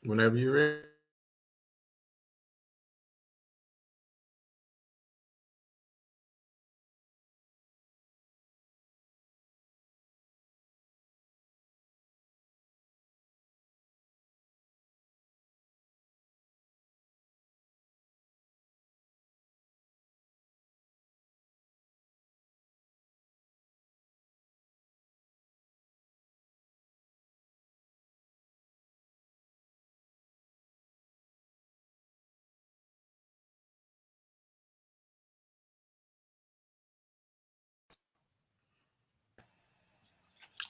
Whenever you're ready.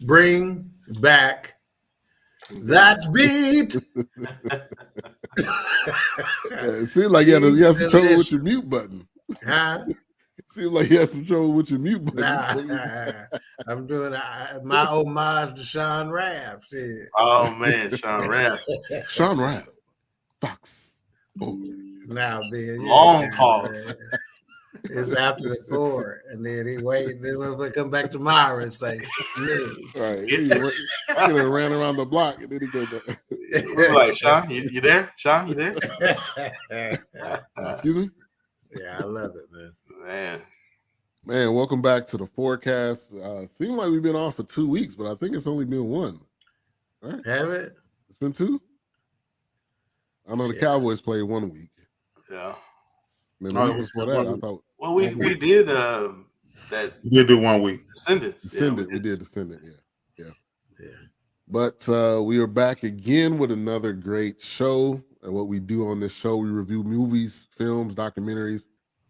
Bring back that beat. It seems like you had some trouble with your mute button. Huh? It seems like you had some trouble with your mute button. Nah, I'm doing my homage to Sean Rapp. Oh man, Sean Rapp. Sean Rapp. Fox. Oh. Now, Ben, long pause. It's after the 4, and then he wait. Then we'll come back tomorrow and say, right. He ran around the block, and then he go back. We're like, Sean, you there? Sean, you there? Excuse me? Yeah, I love it, man. Man, welcome back to the Fourcast. Seems like we've been on for 2 weeks, but I think it's only been 1. Right? Have it? It's been 2? I know the Cowboys played 1 week. Yeah. And then the week before that, I thought. Well, we did that. We did do 1 week. Descendants. We did Descendant, yeah. But we are back again with another great show. And what we do on this show, we review movies, films, documentaries,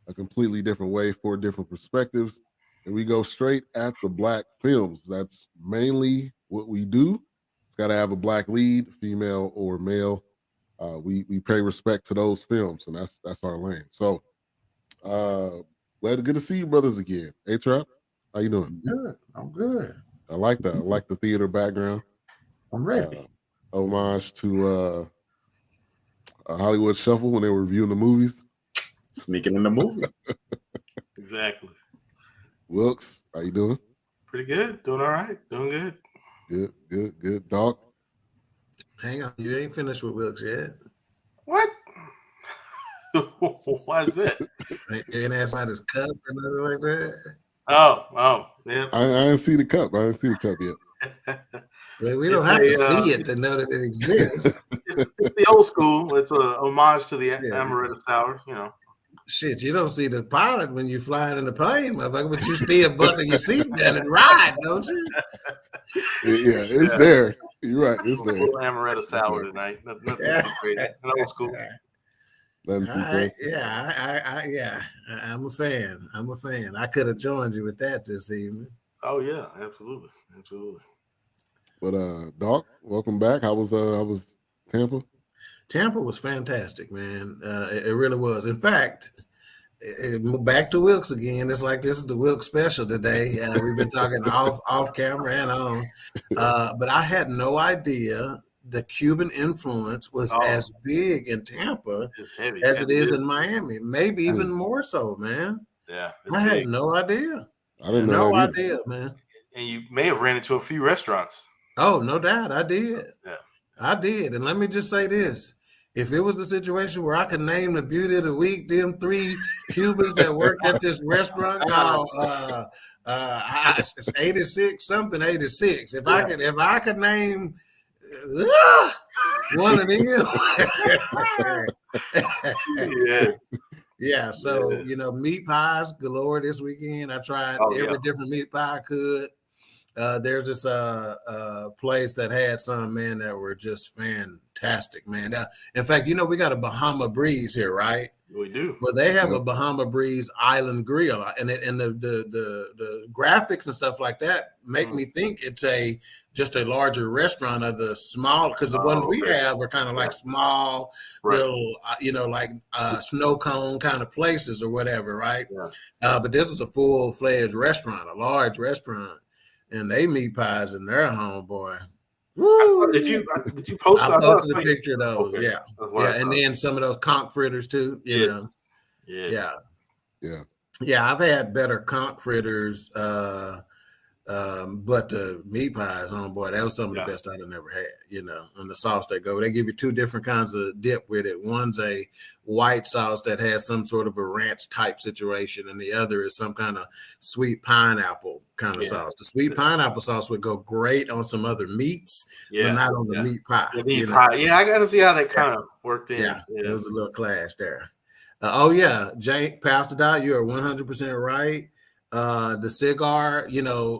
a completely different way, 4 different perspectives. And we go straight at the black films. That's mainly what we do. It's got to have a black lead, female or male. We pay respect to those films, and that's our lane. So, good to see you, brothers, again. Hey, Trap, how you doing? Good. I'm good. I like that. I like the theater background. I'm ready. Homage to Hollywood Shuffle when they were reviewing the movies. Sneaking in the movies. Exactly. Wilkes, how you doing? Pretty good. Doing all right. Doing good. Good. Dog. Hang on, you ain't finished with Wilkes yet. What? Why is that? You ain't asked about his cup or nothing like that? Oh, yeah. I didn't see the cup. I didn't see the cup yet. Well, we don't have to see it to know that it exists. It's the old school. It's a homage to the amaretto sour, Shit, you don't see the pilot when you're flying in the plane, motherfucker, but you still buckle your seatbelt and ride, don't you? Yeah, it's there. You're right. It's there. Amaretto sour tonight. Nothing too crazy. Old school. I'm a fan. I could have joined you with that this evening. Oh yeah, absolutely. But Doc, welcome back. How was Tampa? Tampa was fantastic, man. It really was. In fact, back to Wilkes again. It's like this is the Wilkes special today. We've been talking off camera and on, but I had no idea the Cuban influence was as big in Tampa as it is in Miami. Maybe even more so, man. Yeah, I had no idea. I didn't know. No idea, man. And you may have ran into a few restaurants. Oh, no doubt, I did. Yeah, I did. And let me just say this. If it was a situation where I could name the beauty of the week, them 3 Cubans that worked at this restaurant called it's 86 something 86. If I could name one of them. Yeah. So meat pies galore this weekend. I tried every different meat pie I could. There's this place that had some, man, that were just fantastic, man. In fact, we got a Bahama Breeze here, right? We do. Well, they have a Bahama Breeze Island Grill, and the graphics and stuff like that make me think it's just a larger restaurant of the small, because the ones we have are kind of like small, little, like snow cone kind of places or whatever, right? Yeah. But this is a full-fledged restaurant, a large restaurant. And they meat pies in their home, boy. Woo! Did you post? I posted a picture of those. Okay. Yeah, and then some of those conch fritters too. You know. Yes. Yeah. I've had better conch fritters But the meat pies, oh boy, that was some of the best I'd have never had, and the sauce they give you two different kinds of dip with it. One's a white sauce that has some sort of a ranch type situation, and the other is some kind of sweet pineapple kind of sauce. The sweet pineapple sauce would go great on some other meats, but not on the meat pie. The meat pie. Yeah, I got to see how that kind of worked in. Yeah, there was a little clash there. Oh yeah, Pastor Dot, you are 100% right. The cigar,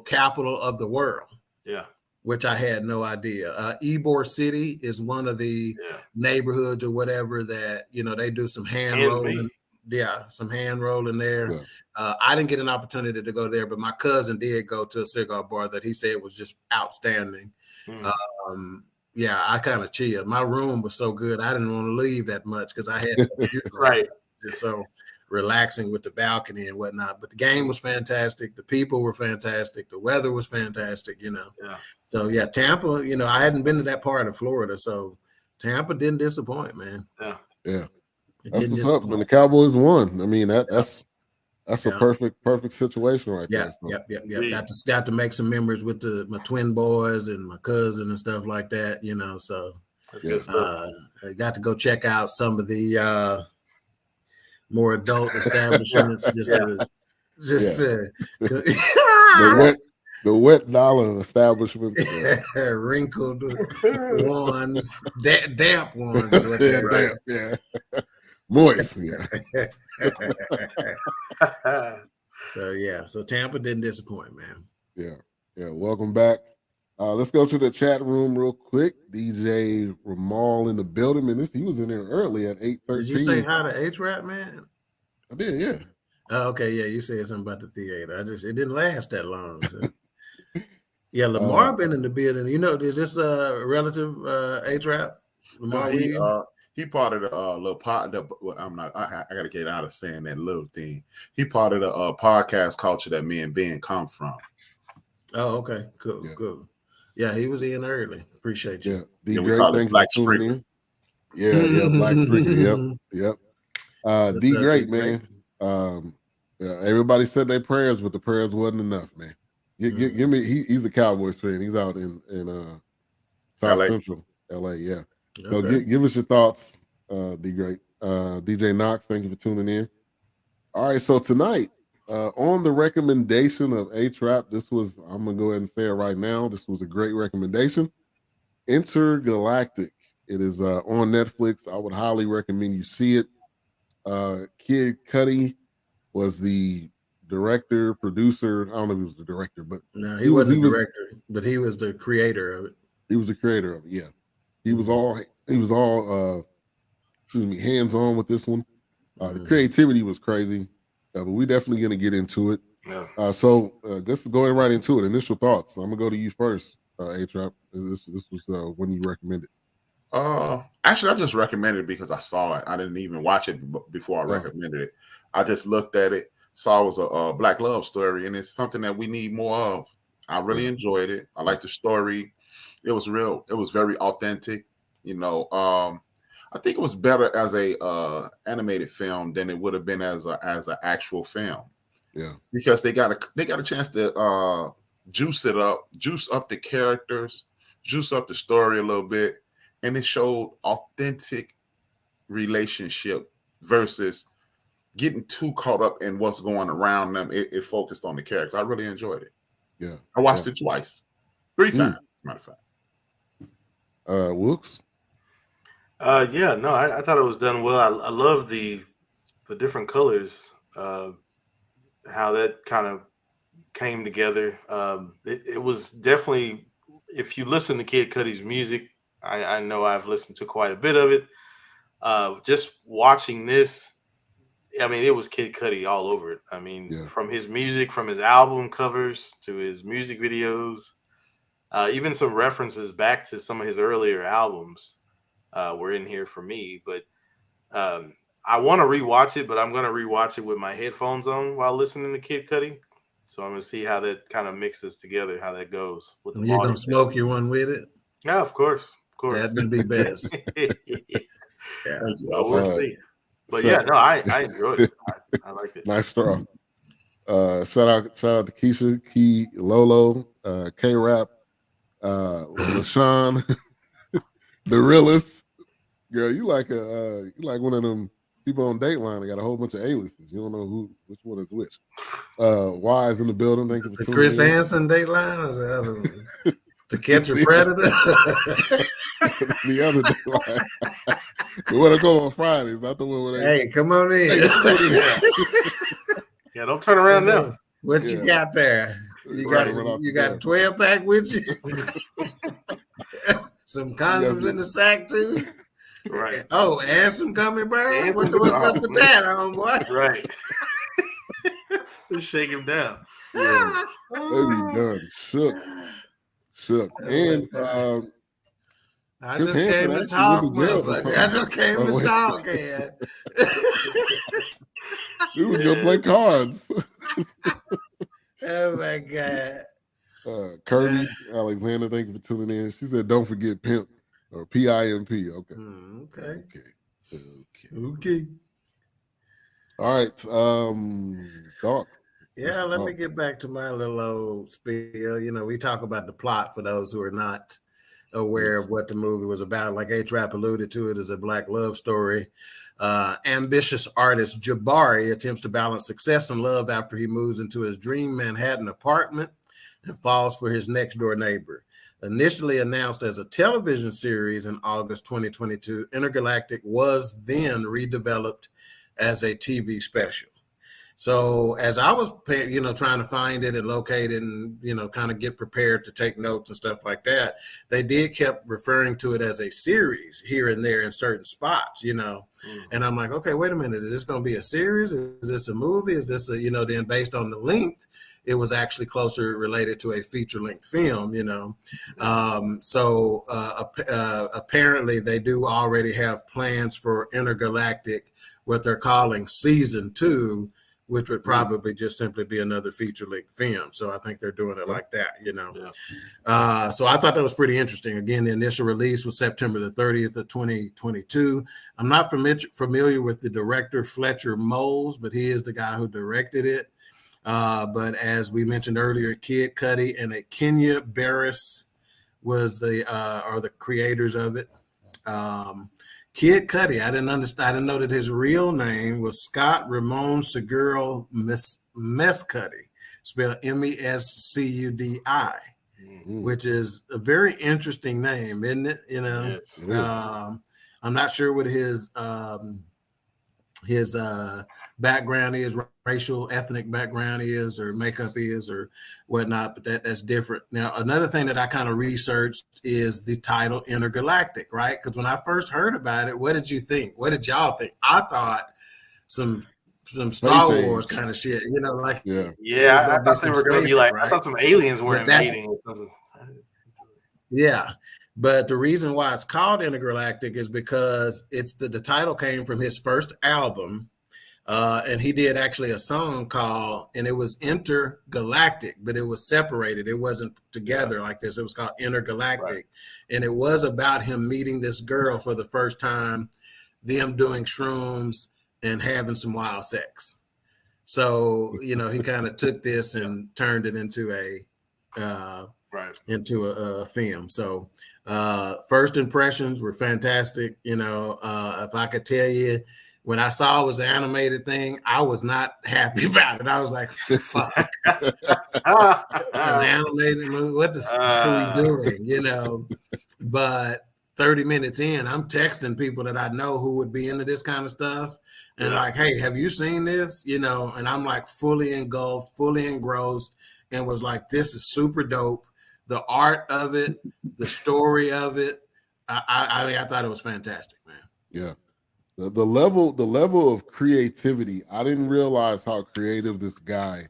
capital of the world. Yeah. Which I had no idea. Ybor City is one of the neighborhoods or whatever that, they do some hand rolling. Yeah, some hand rolling there. Yeah. I didn't get an opportunity to go there, but my cousin did go to a cigar bar that he said was just outstanding. Yeah, I kind of chilled. My room was so good. I didn't want to leave that much because I had right. Just so relaxing with the balcony and whatnot. But the game was fantastic. The people were fantastic. The weather was fantastic, Yeah. So yeah, Tampa, I hadn't been to that part of Florida. So Tampa didn't disappoint, man. Yeah. Yeah. That's what's up. And the Cowboys won. I mean, that's a perfect situation right there. So. Yep. Got to make some memories with my twin boys and my cousin and stuff like that, So I got to go check out some of the more adult establishments. The wet dollar establishments, wrinkled ones, damp ones. Is what they're moist. So Tampa didn't disappoint, man. Yeah. Welcome back. Let's go to the chat room real quick. DJ Ramal in the building, and he was in there early at 8:13. Did you say hi to H-Rap, man? I did, yeah. Oh, okay, yeah. You said something about the theater. It didn't last that long. So. Yeah, Lamar been in the building. Is this a relative H-Rap? Lamar, he part of the little part. I'm not. I got to get out of saying that little thing. He part of the podcast culture that me and Ben come from. Oh, okay, cool. Yeah, he was in early. Appreciate you. Yeah, D Great, thank you for tuning in. Yeah, Black Sprinkler. Yep. D Great, man. Everybody said their prayers, but the prayers wasn't enough, man. Give me. He's a Cowboys fan. He's out in South LA. Central LA. Yeah. So Okay. give us your thoughts, D Great. DJ Knox, thank you for tuning in. All right, so tonight, on the recommendation of A-Trap, I'm going to go ahead and say it right now. This was a great recommendation. Entergalactic. It is on Netflix. I would highly recommend you see it. Kid Cudi was the director, producer. I don't know if he was the director, but no, he wasn't the director, but he was the creator of it. He was the creator of it, yeah. He was all hands-on with this one. The creativity was crazy. But we definitely going to get into it. Yeah. So let's go right into it. Initial thoughts. I'm going to go to you first, A-Trap. This was when you recommended. Actually, I just recommended it because I saw it. I didn't even watch it before I recommended it. I just looked at it, saw it was a Black love story, and it's something that we need more of. I really enjoyed it. I liked the story. It was real. It was very authentic. I think it was better as a animated film than it would have been as an actual film. Yeah, because they got a chance to juice up the characters, juice up the story a little bit, and it showed authentic relationship versus getting too caught up in what's going around them. It focused on the characters. I really enjoyed it. Yeah, I watched it twice, 3 times. As a matter of fact. Wilkes. I thought it was done well. I love the different colors, how that kind of came together. It was definitely, if you listen to Kid Cudi's music, I know I've listened to quite a bit of it. Just watching this, I mean, it was Kid Cudi all over it. I mean, from his music, from his album covers to his music videos, even some references back to some of his earlier albums. Were in here for me, but I want to rewatch it, but I'm going to rewatch it with my headphones on while listening to Kid Cudi. So I'm going to see how that kind of mixes together, how that goes. With You're going to smoke your one with it? Yeah, of course. That would be best. We'll see. But I enjoyed it. I liked it. Nice straw. Shout out to Keisha, Key, Lolo, K-Rap, LaShawn, the realest. Girl, you like one of them people on Dateline that got a whole bunch of aliases. You don't know which one is which. Wise in the building. Thank you for the tuning Chris in. Hansen Dateline or the other one? To Catch a Predator. The other Dateline. The one that go on Fridays, not the one where they. Hey, come on in. Yeah, don't turn around now. What you got there? You got a 12-pack with you? Some condoms in the sack too? Right. Oh, and some gummy bears? What's up with that, homeboy? Right. Just shake him down. Yeah. They be done. Shook. And I Chris just Hansen came to actually talk, went to jail for motherfucker. something. I just came to talk, man. He was gonna play cards. Oh my God. Kirby Alexander, thank you for tuning in. She said, "Don't forget pimp or PIMP." Okay. Okay. All right. Doc. Yeah, let me get back to my little old spiel. You know, we talk about the plot for those who are not aware of what the movie was about. Like H-Rap alluded to, it is a black love story. Ambitious artist Jabari attempts to balance success and love after he moves into his dream Manhattan apartment and falls for his next door neighbor. Initially announced as a television series in August 2022, Entergalactic was then redeveloped as a TV special. So as I was, trying to find it and locate it and, kind of get prepared to take notes and stuff like that, they kept referring to it as a series here and there in certain spots, and I'm like, okay, wait a minute. Is this going to be a series? Is this a movie? Is this then based on the length, it was actually closer related to a feature length film, apparently they do already have plans for Entergalactic, what they're calling season 2, which would probably just simply be another feature-length film. So I think they're doing it like that, So I thought that was pretty interesting. Again, the initial release was September the 30th of 2022. I'm not familiar with the director, Fletcher Moles, but he is the guy who directed it. But as we mentioned earlier, Kid Cudi and Kenya Barris was are the creators of it. Kid Cudi, I didn't know that his real name was Scott Ramon Seguro Mescudi, spelled Mescudi, which is a very interesting name, isn't it? Yes. I'm not sure what his background is, racial, ethnic background is, or makeup is, or whatnot, but that's different. Now, another thing that I kind of researched is the title Entergalactic, right? Because when I first heard about it, what did you think? What did y'all think? I thought some Star Wars kind of shit, I thought they were going to be like, right? I thought some aliens were invading or something. Yeah. But the reason why it's called Entergalactic is because the title came from his first album. And he did actually a song and it was Entergalactic, but it was separated. It wasn't together like this. It was called Entergalactic. Right. And it was about him meeting this girl for the first time, them doing shrooms and having some wild sex. So, he kind of took this and turned it into a film. So first impressions were fantastic. If I could tell you, when I saw it was an animated thing, I was not happy about it. I was like, fuck. An animated movie, what the fuck are we doing? But 30 minutes in, I'm texting people that I know who would be into this kind of stuff. And like, hey, have you seen this? And I'm like fully engulfed, fully engrossed, and was like, this is super dope. The art of it, the story of it. I thought it was fantastic, man. Yeah. The level of creativity, I didn't realize how creative this guy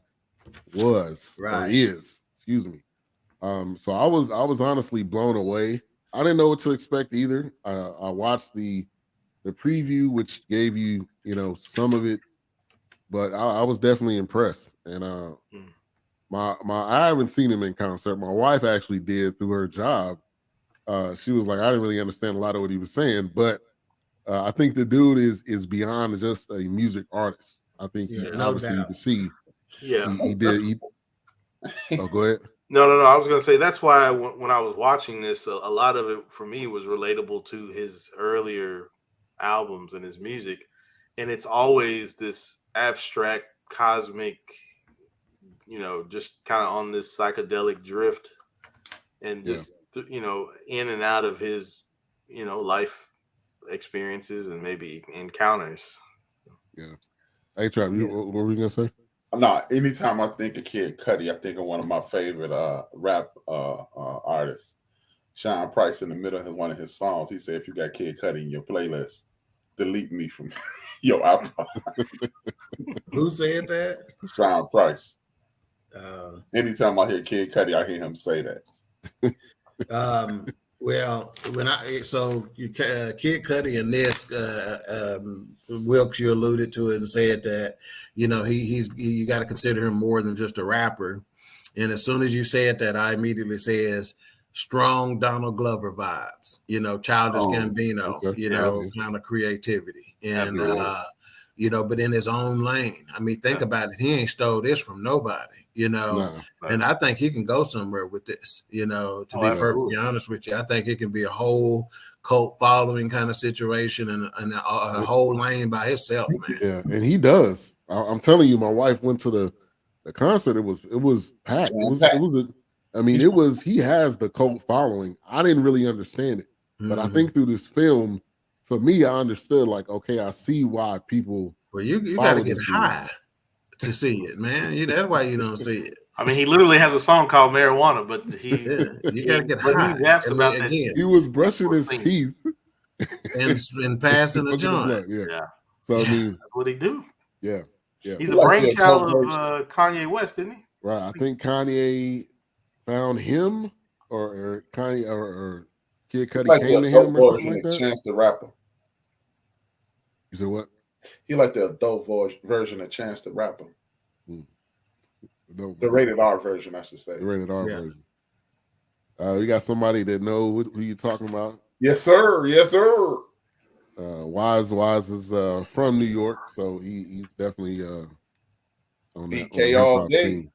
was or is. Excuse me. So I was honestly blown away. I didn't know what to expect either. I watched the preview, which gave you some of it, but I was definitely impressed. And I haven't seen him in concert. My wife actually did through her job. She was like, I didn't really understand a lot of what he was saying, but I think the dude is beyond just a music artist. I think you obviously need to see Yeah. He did. Oh, go ahead. No. I was going to say that's why when I was watching this, a lot of it for me was relatable to his earlier albums and his music. And it's always this abstract, cosmic, just kind of on this psychedelic drift and just, in and out of his, life experiences and maybe encounters. Yeah. Hey, Trap, what were we going to say? No, anytime I think of Kid Cudi, I think of one of my favorite rap artists, Sean Price. In the middle of one of his songs, he said, "If you got Kid Cudi in your playlist, delete me from your iPod." Who said that? Sean Price. Anytime I hear Kid Cudi, I hear him say that. Well, Kid Cudi and this Wilkes, you alluded to it and said that you got to consider him more than just a rapper. And as soon as you said that, I immediately says strong Donald Glover vibes. Childish Gambino. Okay. Kind of creativity and but in his own lane. I mean, think about it. He ain't stole this from nobody. And I think he can go somewhere with this, to be perfectly honest with you. I think it can be a whole cult following kind of situation and a whole lane by himself, man. Yeah, and he does. I'm telling you, my wife went to the concert. It was packed. He has the cult following. I didn't really understand it, but I think through this film, for me, I understood, like, okay, I see why people. Well, you got to get high to see it, man. That's why you don't see it. I mean, he literally has a song called Marijuana, but you got to get high. He raps about that. He was brushing his teeth and passing the joint. Yeah. So I mean, that's what he do. Yeah. He's a brainchild of Kanye West, isn't he? Right. I think Kanye found him, or Kanye or Kid Cudi came to him or something like that. Chance the Rapper. You said what? He like the adult version of Chance the Rapper. The rated R version, I should say. The rated R version. We got somebody that know who you talking about. Yes, sir. Yes, sir. Wise is from New York, so he's definitely on that. BK all day. Scene.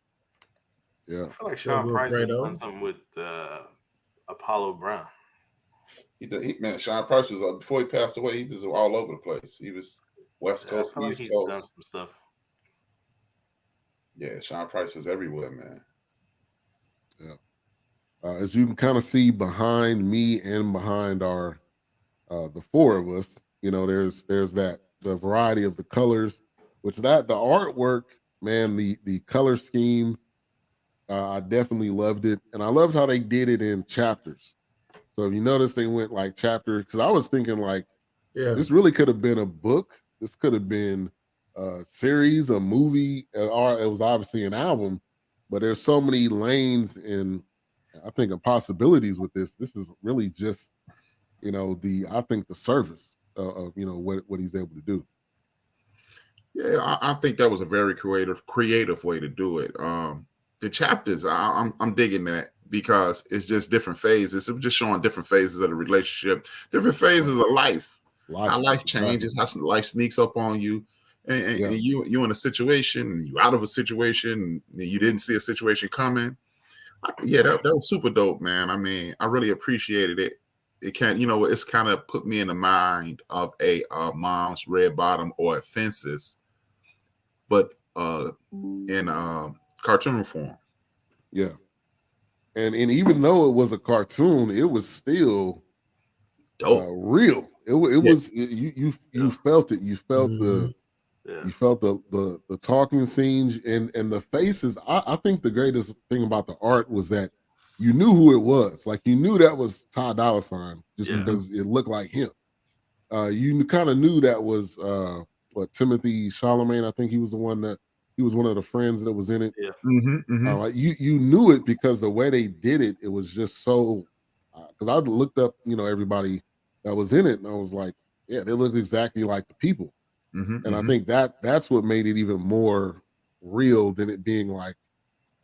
Yeah. I feel like Sean Price has done something with Apollo Brown. Sean Price was before he passed away. He was all over the place. He was West Coast, East Coast. Done some stuff. Yeah, Sean Price was everywhere, man. Yeah. As you can kind of see behind me and behind our the four of us, there's the variety of the colors, the artwork, man, the color scheme, I definitely loved it. And I loved how they did it in chapters. So if you notice, they went like chapter, because I was thinking like, this really could have been a book. This could have been a series, a movie, or it was obviously an album, but there's so many lanes and I think of possibilities with this. This is really just, I think the service of what he's able to do. Yeah, I think that was a very creative way to do it. The chapters, I'm digging that because it's just different phases. It's just showing different phases of the relationship, different phases of life. How life changes, how life sneaks up on you, and you in a situation, you out of a situation, and you didn't see a situation coming. That was super dope, man. I mean, I really appreciated it. It it's kind of put me in the mind of a Mom's Red Bottom or Fences, but in cartoon form. Yeah, and even though it was a cartoon, it was still real. It was you felt it. You felt you felt the talking scenes and the faces. I think the greatest thing about the art was that you knew who it was. Like you knew that was Ty Dolla $ign just because it looked like him. You kind of knew that was Timothy Chalamet. I think he was one of the friends that was in it. Yeah. Like you knew it because the way they did it, it was just so. Because I looked up, everybody that was in it, and I was like, yeah, they looked exactly like the people. And I think that's what made it even more real than it being like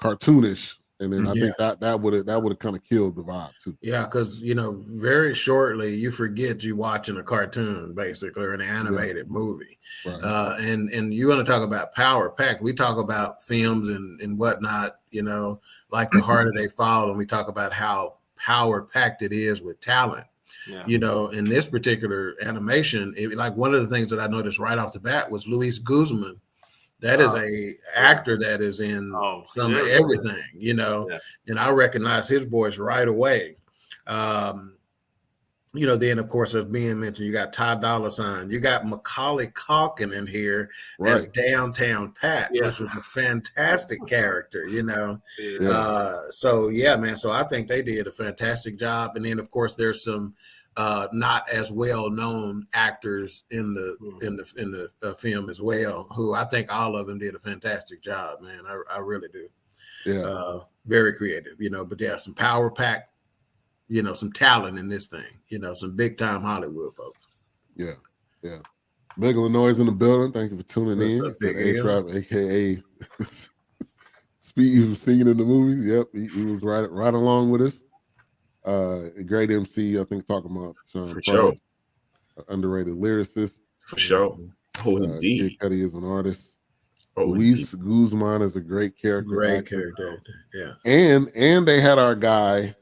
cartoonish And then I think that would have kind of killed the vibe too. Yeah, because very shortly you forget you watching a cartoon basically or an animated movie. Right. And you want to talk about power pack. We talk about films and whatnot, like The Harder They Fall, and we talk about how power packed it is with talent. Yeah. In this particular animation, like one of the things that I noticed right off the bat was Luis Guzman. That is a actor that is in some everything, and I recognize his voice right away. Then of course, as being mentioned, you got Ty Dolla $ign, you got Macaulay Culkin in here as Downtown Pat, which was a fantastic character, So yeah, man. So I think they did a fantastic job. And then of course there's some not as well known actors in the film as well, who I think all of them did a fantastic job, man. I really do. Yeah. Very creative, but yeah, some power pack, some talent in this thing, some big time Hollywood folks. Yeah. Yeah. Big Illinois in the building. Thank you for tuning in. It's A-Trap, aka Speed, was singing in the movie. Yep, he was right along with us. A great MC, I think, talking about Sean For Price, sure. Underrated lyricist. For sure. Oh, indeed. Kid Cudi is an artist. Oh, Luis Guzman is a great character. Great character. Yeah. And they had our guy,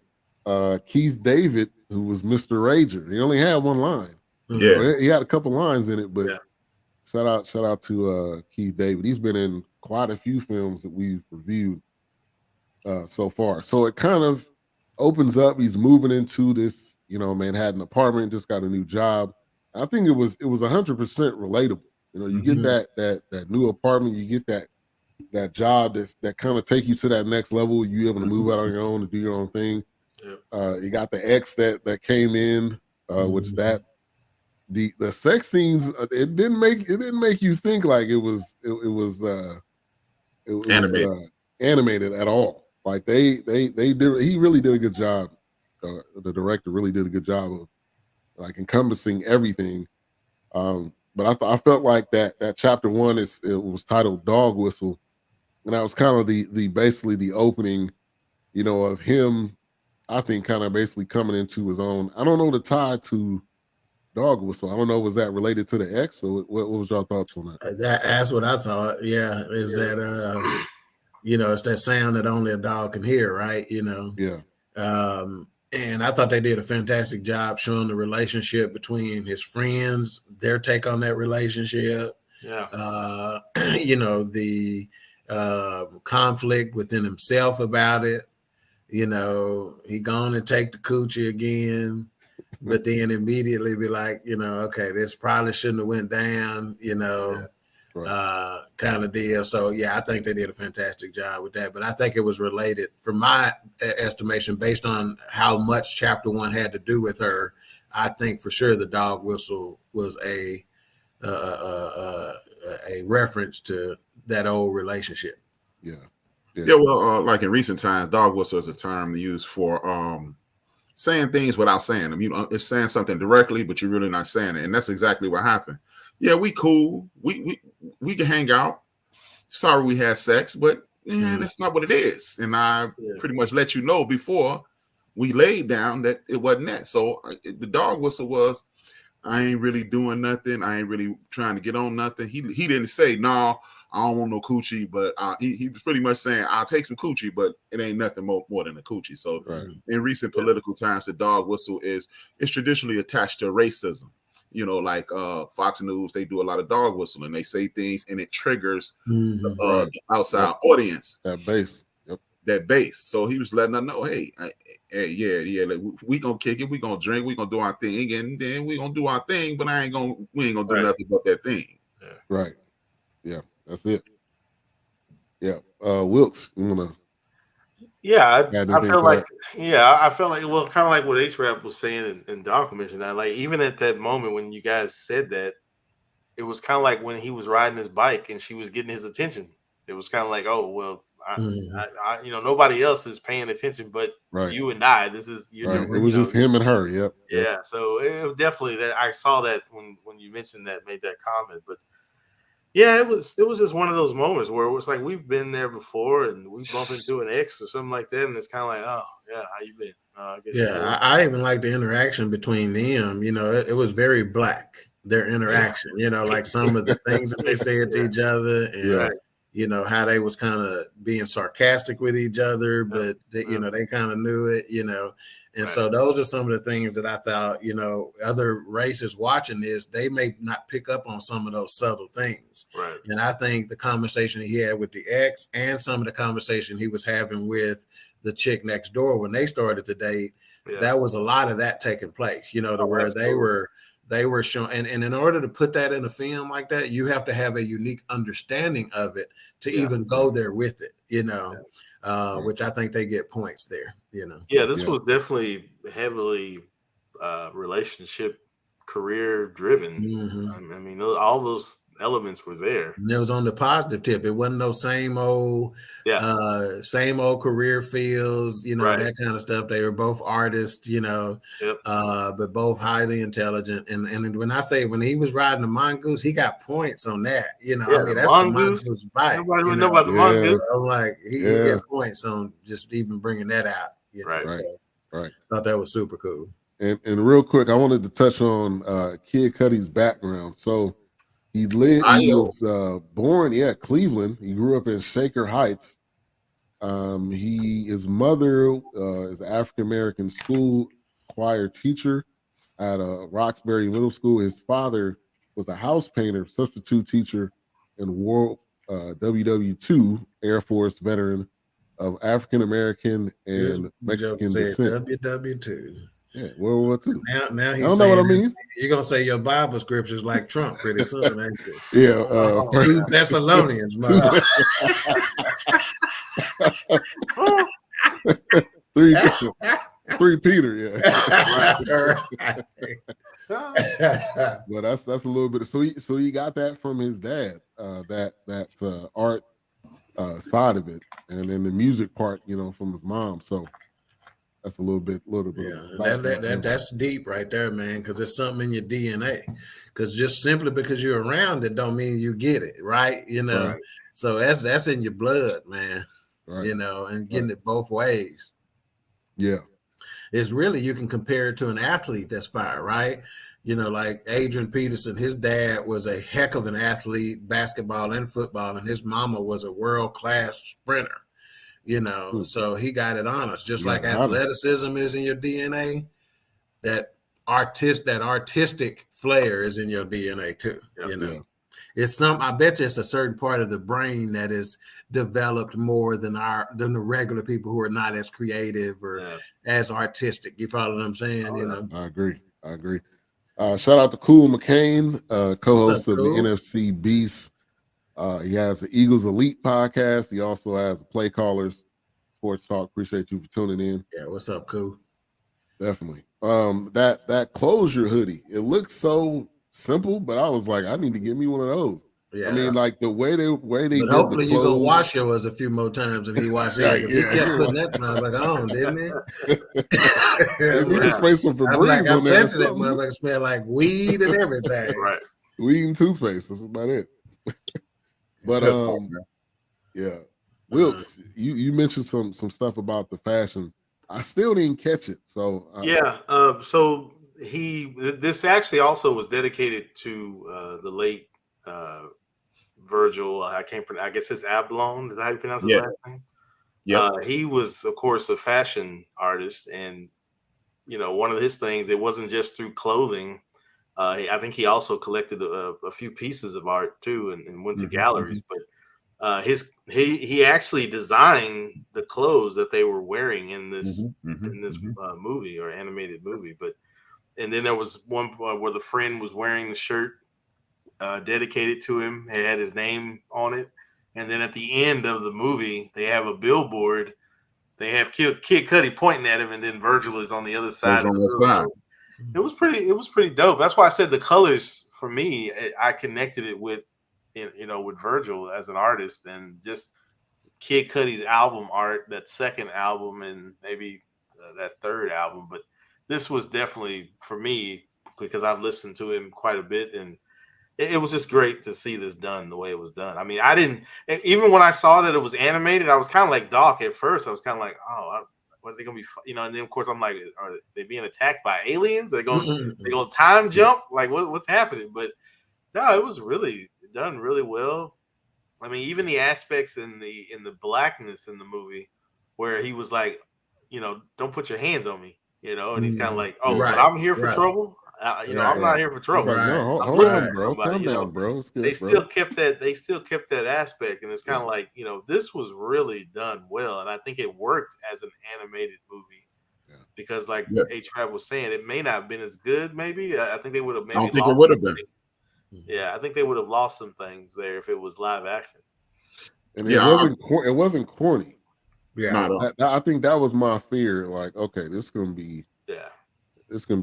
Keith David, who was Mr. Rager. He only had one line. Yeah. Well, he had a couple lines in it, but shout out to Keith David. He's been in quite a few films that we've reviewed so far. So it kind of opens up. He's moving into this, Manhattan apartment, just got a new job. I think it was 100% relatable. You get that new apartment, you get that job that kind of take you to that next level. You able to move out on your own and do your own thing. Yep. You got the ex that came in, which that the sex scenes it didn't make you think like it was animated at all. Like they did. He really did a good job. The director really did a good job of like encompassing everything. But I felt like that chapter 1 it was titled Dog Whistle, and that was kind of the basically the opening, of him. I think kind of basically coming into his own. I don't know the tie to Dog Whistle. I don't know, was that related to the ex, or what was your thoughts on that? That's what I thought. Yeah, that it's that sound that only a dog can hear, right? Yeah. And I thought they did a fantastic job showing the relationship between his friends, their take on that relationship. Yeah. The conflict within himself about it. He gone and take the coochie again, but then immediately be like, okay, this probably shouldn't have went down, kind of deal. So yeah, I think they did a fantastic job with that. But I think it was related, from my estimation, based on how much chapter 1 had to do with her. I think for sure the dog whistle was a reference to that old relationship. Yeah. Well, like in recent times, dog whistle is a term used for saying things without saying them. It's saying something directly, but you're really not saying it, and that's exactly what happened. Yeah, we cool. We can hang out. Sorry we had sex, but that's not what it is. And I pretty much let you know before we laid down that it wasn't that. So the dog whistle was, I ain't really doing nothing. I ain't really trying to get on nothing. He didn't say, no, I don't want no coochie, but he was pretty much saying, I'll take some coochie, but it ain't nothing more than a coochie. So in recent political times, the dog whistle is traditionally attached to racism. Like Fox News, they do a lot of dog whistling. They say things and it triggers the outside audience. That base. Yep. That base. So he was letting her know, hey, like, we gonna kick it, we gonna drink, we gonna do our thing, and then we gonna do our thing, but we ain't gonna do nothing but that thing. Yeah. Right. Yeah, that's it. Yeah. Wilkes, you wanna I feel like I felt like, well, kind of like what H-Rap was saying and Dog mentioned that, like, even at that moment when you guys said that, it was kind of like when he was riding his bike and she was getting his attention. It was kind of like, oh, well, I nobody else is paying attention but you and I. This is it was just him and her. Yep. So it was definitely that. I saw that when you mentioned that, made that comment. But Yeah, it was just one of those moments where it was like we've been there before, and we bump into an ex or something like that, and it's kind of like, oh yeah, how you been? I guess Yeah, I even like the interaction between them. It was very black. Their interaction, like some of the things that they said to each other, and how they was kind of being sarcastic with each other, but they kind of knew it, and so those are some of the things that I thought, other races watching this, they may not pick up on some of those subtle things. Right. And I think the conversation he had with the ex and some of the conversation he was having with the chick next door when they started to date, that was a lot of that taking place, to where they were showing, and in order to put that in a film like that, you have to have a unique understanding of it to even go there with it, which I think they get points there, Yeah, this was definitely heavily relationship, career driven. Mm-hmm. I mean, all those elements were there. And it was on the positive tip. It wasn't no same old career fields, that kind of stuff. They were both artists, but both highly intelligent. And when he was riding the mongoose, he got points on that. I mean, that's the mongoose bite. Nobody would know about the mongoose. I'm like, he get points on just even bringing that out. Right. Thought that was super cool. And real quick, I wanted to touch on Kid Cudi's background. So he was born, Cleveland. He grew up in Shaker Heights. His mother is an African-American school choir teacher at Roxbury Middle School. His father was a house painter, substitute teacher, and World WW2 Air Force veteran of African-American and Mexican descent. WW2. Yeah, World War II. Now he's I don't know what I mean. You're gonna say your Bible scriptures like Trump pretty soon, ain't you? Yeah, 2 Thessalonians, man. 3 Peter, yeah. Well, that's a little bit. So he got that from his dad, that art side of it, and then the music part, from his mom. So that's a little bit. Yeah, that's deep right there, man, because it's something in your DNA. Because just simply because you're around it don't mean you get it, right? Right. So that's in your blood, man. Right. And getting it both ways. Yeah. It's really, you can compare it to an athlete that's fire, right? Like Adrian Peterson, his dad was a heck of an athlete, basketball and football, and his mama was a world-class sprinter. So he got it on us. Just like athleticism is in your DNA, that artistic flair is in your DNA too. It's I bet you it's a certain part of the brain that is developed more than the regular people who are not as creative or as artistic. You follow what I'm saying? I agree. Shout out to Cool McCain, co-host of the NFC Beast. He has the Eagles Elite podcast. He also has the Play Callers Sports Talk. Appreciate you for tuning in. Yeah, what's up, Cool? Definitely. That closure hoodie, it looks so simple, but I was like, I need to get me one of those. Yeah, I mean, like the way they did hopefully the you gonna wash yours a few more times than he washed it. He kept putting that motherfucker on, didn't he? You need to spray some Febreze on there. That motherfucker smell like weed and everything. Right. Weed and toothpaste. That's about it. But yeah. Wilkes, you mentioned some stuff about the fashion. I still didn't catch it. So so this actually also was dedicated to the late Virgil. I guess it's Abloh. Is that how you pronounce his last name? Yeah. He was, of course, a fashion artist, and one of his things, it wasn't just through clothing. I think he also collected a few pieces of art too, and went to galleries. But he actually designed the clothes that they were wearing in this movie or animated movie. And then there was one where the friend was wearing the shirt dedicated to him. It had his name on it. And then at the end of the movie, they have a billboard. They have Kid Cudi pointing at him, and then Virgil is on the other side. It was pretty dope. That's why I said the colors, for me, I connected it with Virgil as an artist, and just Kid Cudi's album art, that second album, and maybe that third album. But this was definitely for me, because I've listened to him quite a bit, and it was just great to see this done the way it was done. I mean, I didn't even when I saw that it was animated, I was kind of like Doc at first. I was kind of like, what are they gonna be? And then of course I'm like, are they being attacked by aliens? They going time jump? Like what's happening? But no, it was really done really well. I mean, even the aspects in the blackness in the movie where he was like, don't put your hands on me, and he's kind of like, but I'm here for trouble. I'm not here for trouble. Like, no, hold on, bro. Calm down, bro. It's good, they still kept that. They still kept that aspect, and it's kind of like this was really done well, and I think it worked as an animated movie because, like H-Rap was saying, it may not have been as good. Maybe I think they would have. Maybe I don't think it would have been. Yeah, I think they would have lost some things there if it was live action. And it wasn't corny. Yeah, I think that was my fear. Like, okay, this is gonna be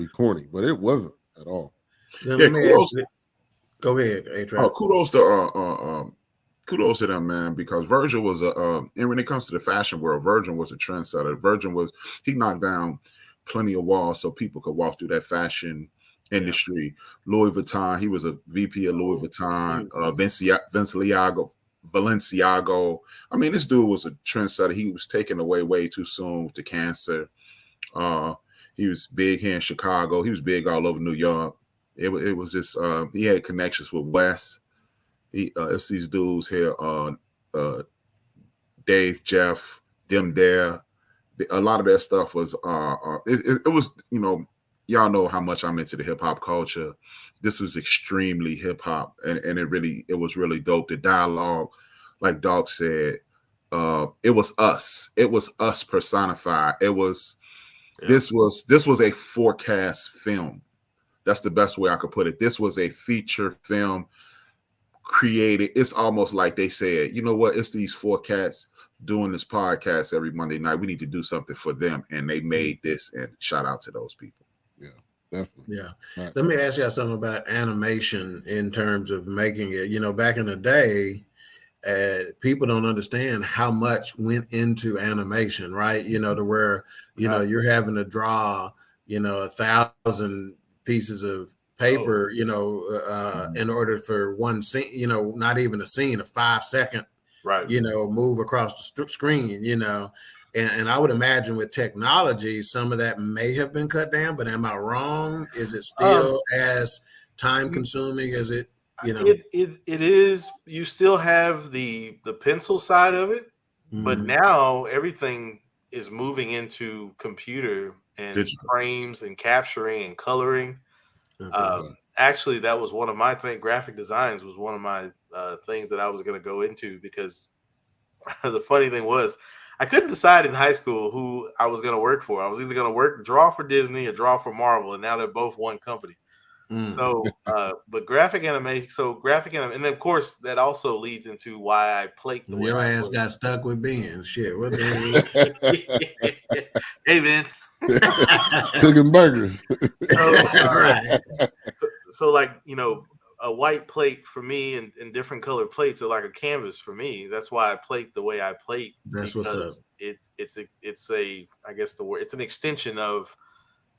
corny, but it wasn't at all. Go ahead, A-Trap. Kudos to them, man, because Virgil was and when it comes to the fashion world, Virgil was a trendsetter. He knocked down plenty of walls so people could walk through that fashion industry. Louis Vuitton, he was a VP of Louis Vuitton. Valenciago. I mean, this dude was a trendsetter. He was taken away way too soon to cancer. He was big here in Chicago. He was big all over New York. It was just he had connections with Wes. It's these dudes here, Dave, Jeff, them there. A lot of their stuff was it was, y'all know how much I'm into the hip hop culture. This was extremely hip hop, and it was really dope. The dialogue, like Dog said, it was us. It was us personified. It was this was a Fourcast film. That's the best way I could put it. This was a feature film created. It's almost like they said, you know what? It's these four cats doing this podcast every Monday night. We need to do something for them, and they made this. And shout out to those people. Definitely. Yeah. Right. Let me ask you something about animation in terms of making it. Back in the day, people don't understand how much went into animation, right? To where, you're having to draw, 1,000 pieces of paper, in order for one scene, not even a scene, a 5-second, right, move across the screen, And I would imagine with technology, some of that may have been cut down, but am I wrong? Is it still as time consuming as it, It is. You still have the pencil side of it, but now everything is moving into computer and digital frames and capturing and coloring. Okay. Actually, that was one of my graphic designs was one of my things that I was going to go into because the funny thing was, I couldn't decide in high school who I was going to work for. I was either going to draw for Disney or draw for Marvel, and now they're both one company. So, but graphic animation, and then of course that also leads into why I plate the way your ass got stuck with Ben. Shit, what the hell? Hey, man. Cooking burgers. So like, a white plate for me and different colored plates are like a canvas for me. That's why I plate the way I plate. That's what's up. It's I guess the word, it's an extension of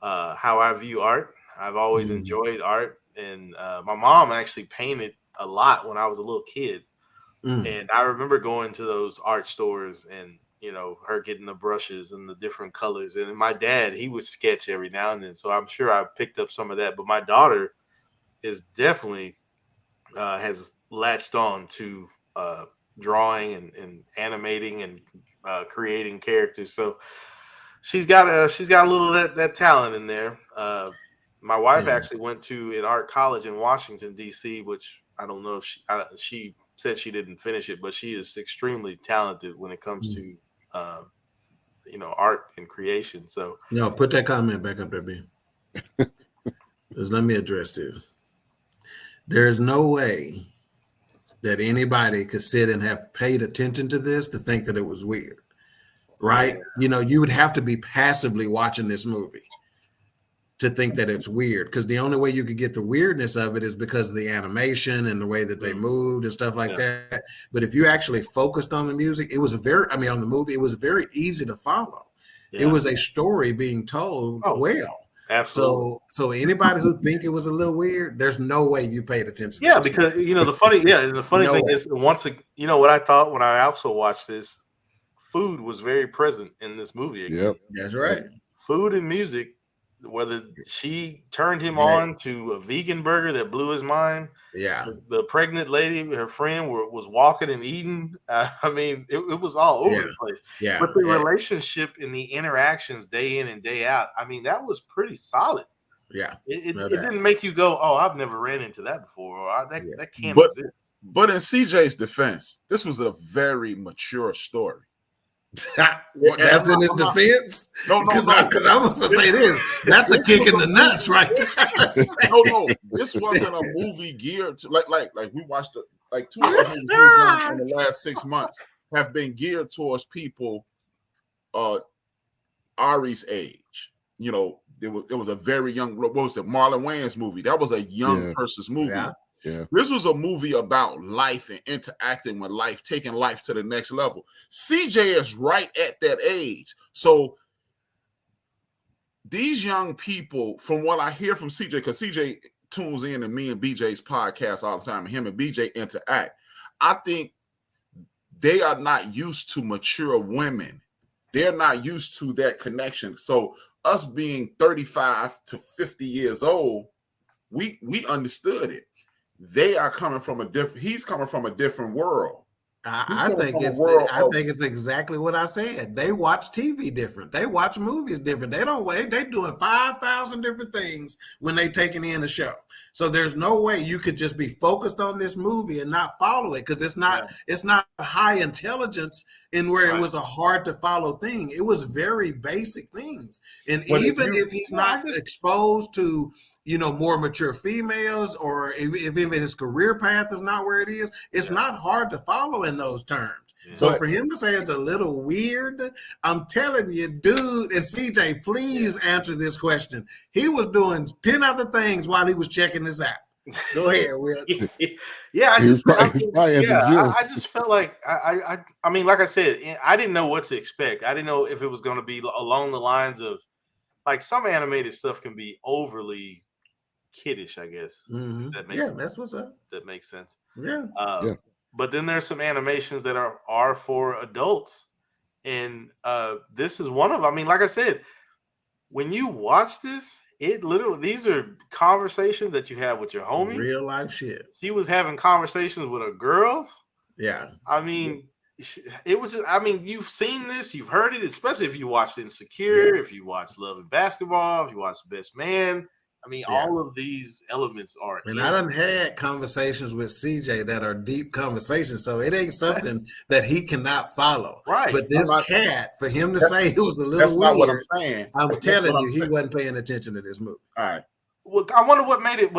how I view art. I've always enjoyed art, and my mom actually painted a lot when I was a little kid. And I remember going to those art stores and, her getting the brushes and the different colors. And my dad, he would sketch every now and then. So I'm sure I picked up some of that. But my daughter is definitely has latched on to drawing and animating and creating characters. So she's got a little of that talent in there. My wife actually went to an art college in Washington, D.C., which I don't know if she said she didn't finish it, but she is extremely talented when it comes to, art and creation. So, put that comment back up there, Ben. Just let me address this. There's no way that anybody could sit and have paid attention to this to think that it was weird, right? You would have to be passively watching this movie to think that it's weird, because the only way you could get the weirdness of it is because of the animation and the way that they moved and stuff like that. But if you actually focused on the music, it was on the movie, it was very easy to follow. It was a story being told well. Absolutely. So anybody who think it was a little weird, there's no way you paid attention. Yeah, to this because movie. the funny thing is, what I thought when I also watched this, food was very present in this movie again. Yep. That's right. Food and music, whether she turned him Right. on to a vegan burger that blew his mind. Yeah. The pregnant lady, her friend, was walking and eating. I mean, it was all over the place. Yeah. But the relationship and the interactions day in and day out, I mean, that was pretty solid. Yeah. It didn't make you go, oh, I've never ran into that before, or that can't exist. But in CJ's defense, this was a very mature story. That's in his defense. No, because I was gonna say this. That's a kick in the nuts, right there. No, this wasn't a movie geared to like we watched like 2 movies in the last 6 months have been geared towards people Ari's age. You know, it was a very young. What was the Marlon Wayans movie? That was a young person's movie. Yeah. This was a movie about life and interacting with life, taking life to the next level. CJ is right at that age. So these young people, from what I hear from CJ, because CJ tunes in to me and BJ's podcast all the time, and him and BJ interact, I think they are not used to mature women. They're not used to that connection. So us being 35 to 50 years old, we understood it. They are coming from he's coming from a different world. I think it's exactly what I said. They watch TV different. They watch movies different. They don't wait. They doing 5,000 different things when they taking in a show. So there's no way you could just be focused on this movie and not follow it, because it's not high intelligence in where it was a hard to follow thing. It was very basic things. And even if he's not exposed to more mature females, or if even his career path is not where it is, it's not hard to follow in those terms. Yeah. So for him to say it's a little weird, I'm telling you, dude, and CJ, please answer this question. He was doing 10 other things while he was checking this out. Go ahead, Will. I just felt like I mean, like I said, I didn't know what to expect. I didn't know if it was going to be along the lines of, like, some animated stuff can be overly kiddish, I guess. Mm-hmm. That makes sense. That's what's up. That makes sense. Yeah. But then there's some animations that are for adults, and this is one of them. I mean, like I said, when you watch this, these are conversations that you have with your homies. Real life shit. She was having conversations with her girls. Yeah. I mean, it was. I mean, you've seen this, you've heard it, especially if you watched Insecure, if you watched Love and Basketball, if you watched Best Man. I mean, all of these elements are. And I done had conversations with CJ that are deep conversations, so it ain't something that he cannot follow. Right. But this cat, for him to say it was a little weird, not what I'm saying. I'm telling you, he wasn't paying attention to this movie. All right. Well, I wonder what made it.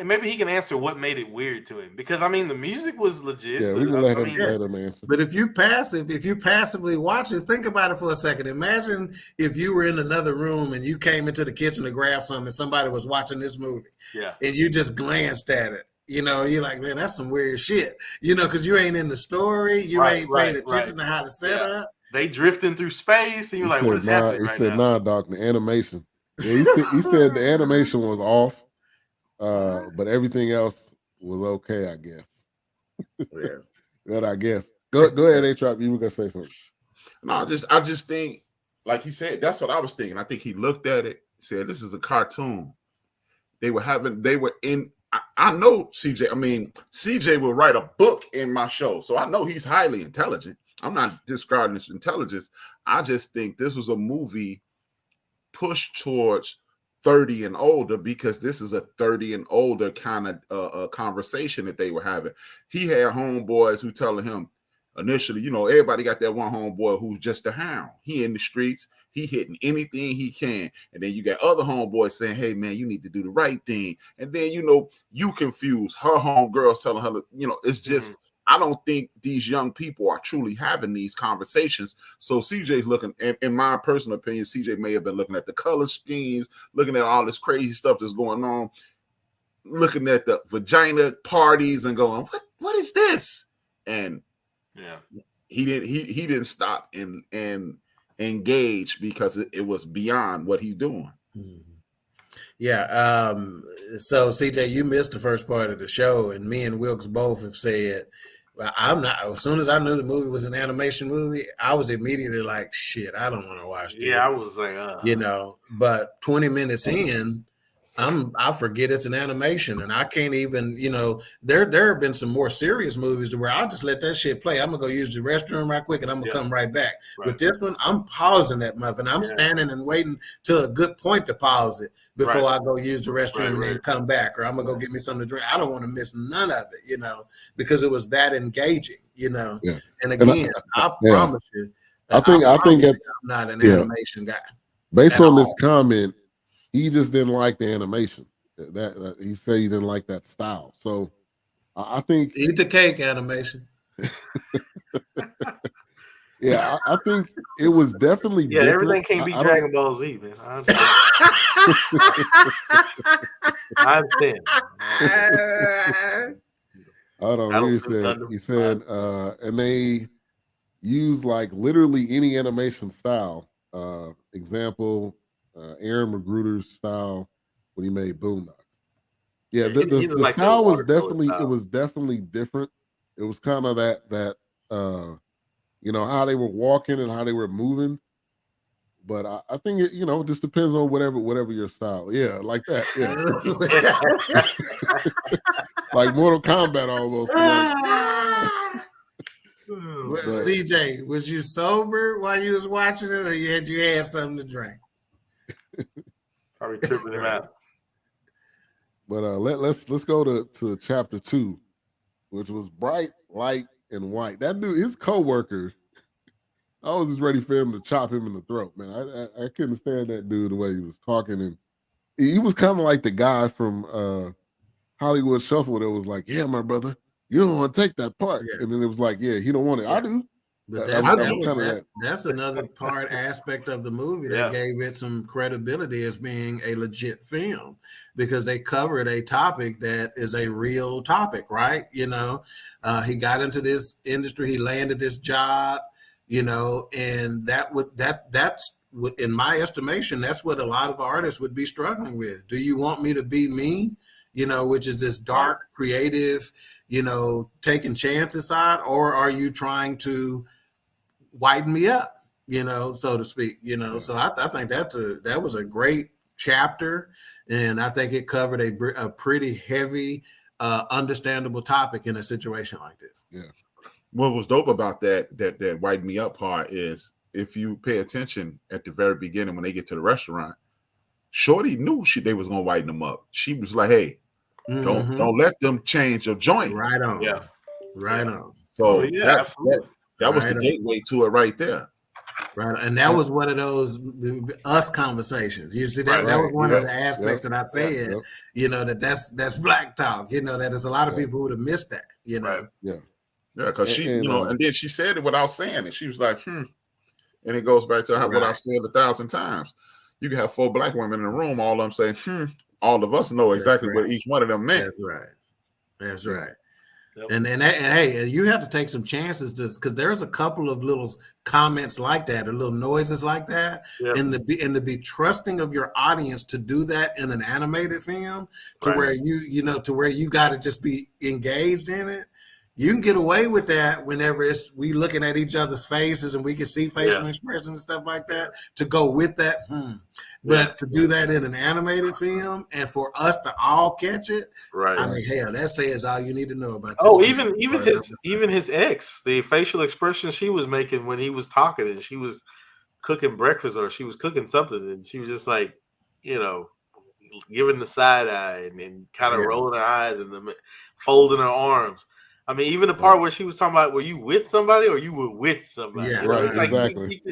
Maybe he can answer what made it weird to him, because I mean, the music was legit. Yeah, we can let him answer. But if you passively watch it, think about it for a second. Imagine if you were in another room and you came into the kitchen to grab something and somebody was watching this movie. Yeah. And you just glanced at it. You're like, man, that's some weird shit. Because you ain't in the story. You ain't paying attention to how to set up. They drifting through space, and you're like, what is happening right now? He said, nah, Doc, the animation. Yeah, he said the animation was off, but everything else was okay, I guess. Yeah. That I guess. Go ahead, A-Trap. You were gonna say something. No, I just think, like he said, that's what I was thinking. I think he looked at it, said, this is a cartoon. I know CJ. I mean, CJ will write a book in my show, so I know he's highly intelligent. I'm not discarding his intelligence. I just think this was a movie pushed towards 30 and older, because this is a 30 and older kind of conversation that they were having. He had homeboys who telling him initially, everybody got that one homeboy who's just a hound. He in the streets, he hitting anything he can. And then you got other homeboys saying, hey man, you need to do the right thing. And then, you confuse her homegirls telling her, it's just, I don't think these young people are truly having these conversations. So CJ's looking, in my personal opinion, CJ may have been looking at the color schemes, looking at all this crazy stuff that's going on, looking at the vagina parties and going, what is this? And he didn't stop and engage, because it was beyond what he's doing. Yeah. So CJ, you missed the first part of the show, and me and Wilkes both have said, well, I'm not. As soon as I knew the movie was an animation movie, I was immediately like, shit, I don't want to watch this. Yeah, I was like, But 20 minutes in, I forget it's an animation, and I can't even, there have been some more serious movies to where I'll just let that shit play. I'm gonna go use the restroom right quick, and I'm gonna come right back. Right. With this one, I'm pausing that muffin. I'm standing and waiting till a good point to pause it before I go use the restroom and then come back, or I'm gonna go get me something to drink. I don't want to miss none of it, because it was that engaging, Yeah. And again, I promise you, I think I'm not an animation guy. Based on this comment, he just didn't like the animation. That he said he didn't like that style. So I think eat the cake animation. Yeah, I think it was definitely different. Everything can't be Dragon Ball Z, man. I understand. Hold on. He said, and they use like literally any animation style. Example, Aaron Magruder's style when he made Boondocks. Yeah, the style was definitely different. It was kind of that how they were walking and how they were moving. But I think it, just depends on whatever your style. Yeah, like that. Yeah. Like Mortal Kombat almost. CJ, was you sober while you was watching it, or you had something to drink? Probably tripping him out. But let's go to chapter 2, which was Bright, Light, and White. That dude, his co-worker, I was just ready for him to chop him in the throat, man. I couldn't stand that dude the way he was talking, and he was kind of like the guy from Hollywood Shuffle that was like, "Yeah, my brother, you don't want to take that part," and then it was like, "Yeah, he don't want it. I do." But that's another aspect of the movie that gave it some credibility as being a legit film, because they covered a topic that is a real topic, right? He got into this industry, he landed this job, and that's what, in my estimation, that's what a lot of artists would be struggling with. Do you want me to be me? Which is this dark, creative, taking chances side, or are you trying to whiten me up, so to speak, So I think that was a great chapter, and I think it covered a pretty heavy, understandable topic in a situation like this. Yeah. What was dope about that whiten me up part is, if you pay attention at the very beginning when they get to the restaurant, Shorty knew they was gonna whiten them up. She was like, "Hey, don't let them change your joint." Right on. Yeah. Right on. So that was the gateway to it right there. Right. And that was one of those us conversations. You see, that was one of the aspects that I said, that's black talk, that there's a lot of people who would have missed that, Yeah. Yeah, because she, and then she said it without saying it. She was like, And it goes back to what I've said 1,000 times. You can have 4 black women in a room, all of them saying, all of us know exactly what each one of them meant. That's right. Yep. And hey, you have to take some chances, because there's a couple of little comments like that, or little noises like that, and to be trusting of your audience to do that in an animated film, to where you got to just be engaged in it. You can get away with that whenever we looking at each other's faces and we can see facial expressions and stuff like that, to go with that. But to do that in an animated film and for us to all catch it, I mean, hell, that says all you need to know about this. Even his ex, the facial expression she was making when he was talking, and she was cooking breakfast or she was cooking something, and she was just like, giving the side eye and kind of rolling her eyes and folding her arms. I mean, even the part where she was talking about, were you with somebody or you were with somebody? Yeah, exactly.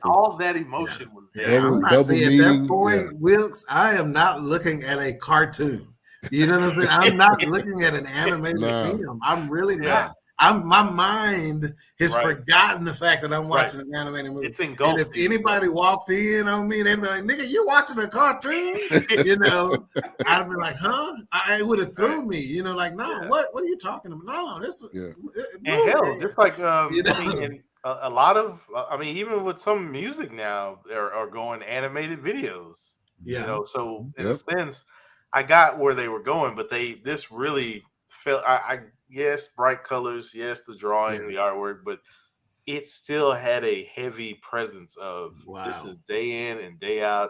All that emotion was there. I'm not saying at that point, Wilkes, I am not looking at a cartoon. You know what I'm saying? I'm not looking at an animated film. I'm really not. My mind has forgotten the fact that I'm watching an animated movie. It's engulfed. And if anybody walked in on me, they'd be like, "Nigga, you watching a cartoon?" I'd be like, "Huh?" I would have threw me. Like, no, what are you talking about? No, this. And hell, just like I mean, a lot of, I mean, even with some music now, are going animated videos. Yeah. You know, so in a sense, I got where they were going, but this really felt. Yes, bright colors, yes, the drawing, the artwork, but it still had a heavy presence of this is day in and day out.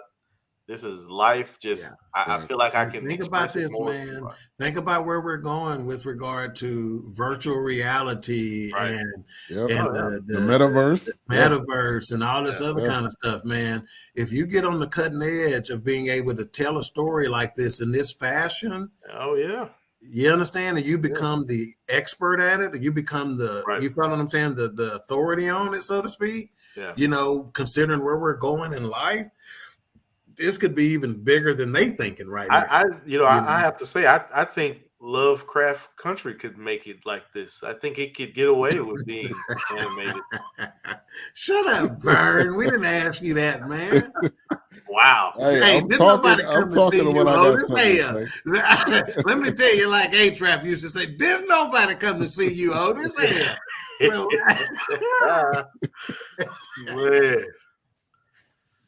This is life. Just I feel like I can think about express it this, more. man. Think about where we're going with regard to virtual reality and the metaverse, and all this other kind of stuff, man. If you get on the cutting edge of being able to tell a story like this in this fashion, you understand, and you become the expert at it, and you become you feel what I'm saying, the authority on it, so to speak. You know, considering where we're going in life, this could be even bigger than they thinking right now. I have to say, I think Lovecraft Country could make it like this. I think it could get away with being animated. Shut up, Vern. We didn't ask you that, man. Wow. Hey, didn't nobody come to see you, Otis? Hey, let me tell you, like A-Trap used to say, didn't nobody come to see you, Otis? Hey.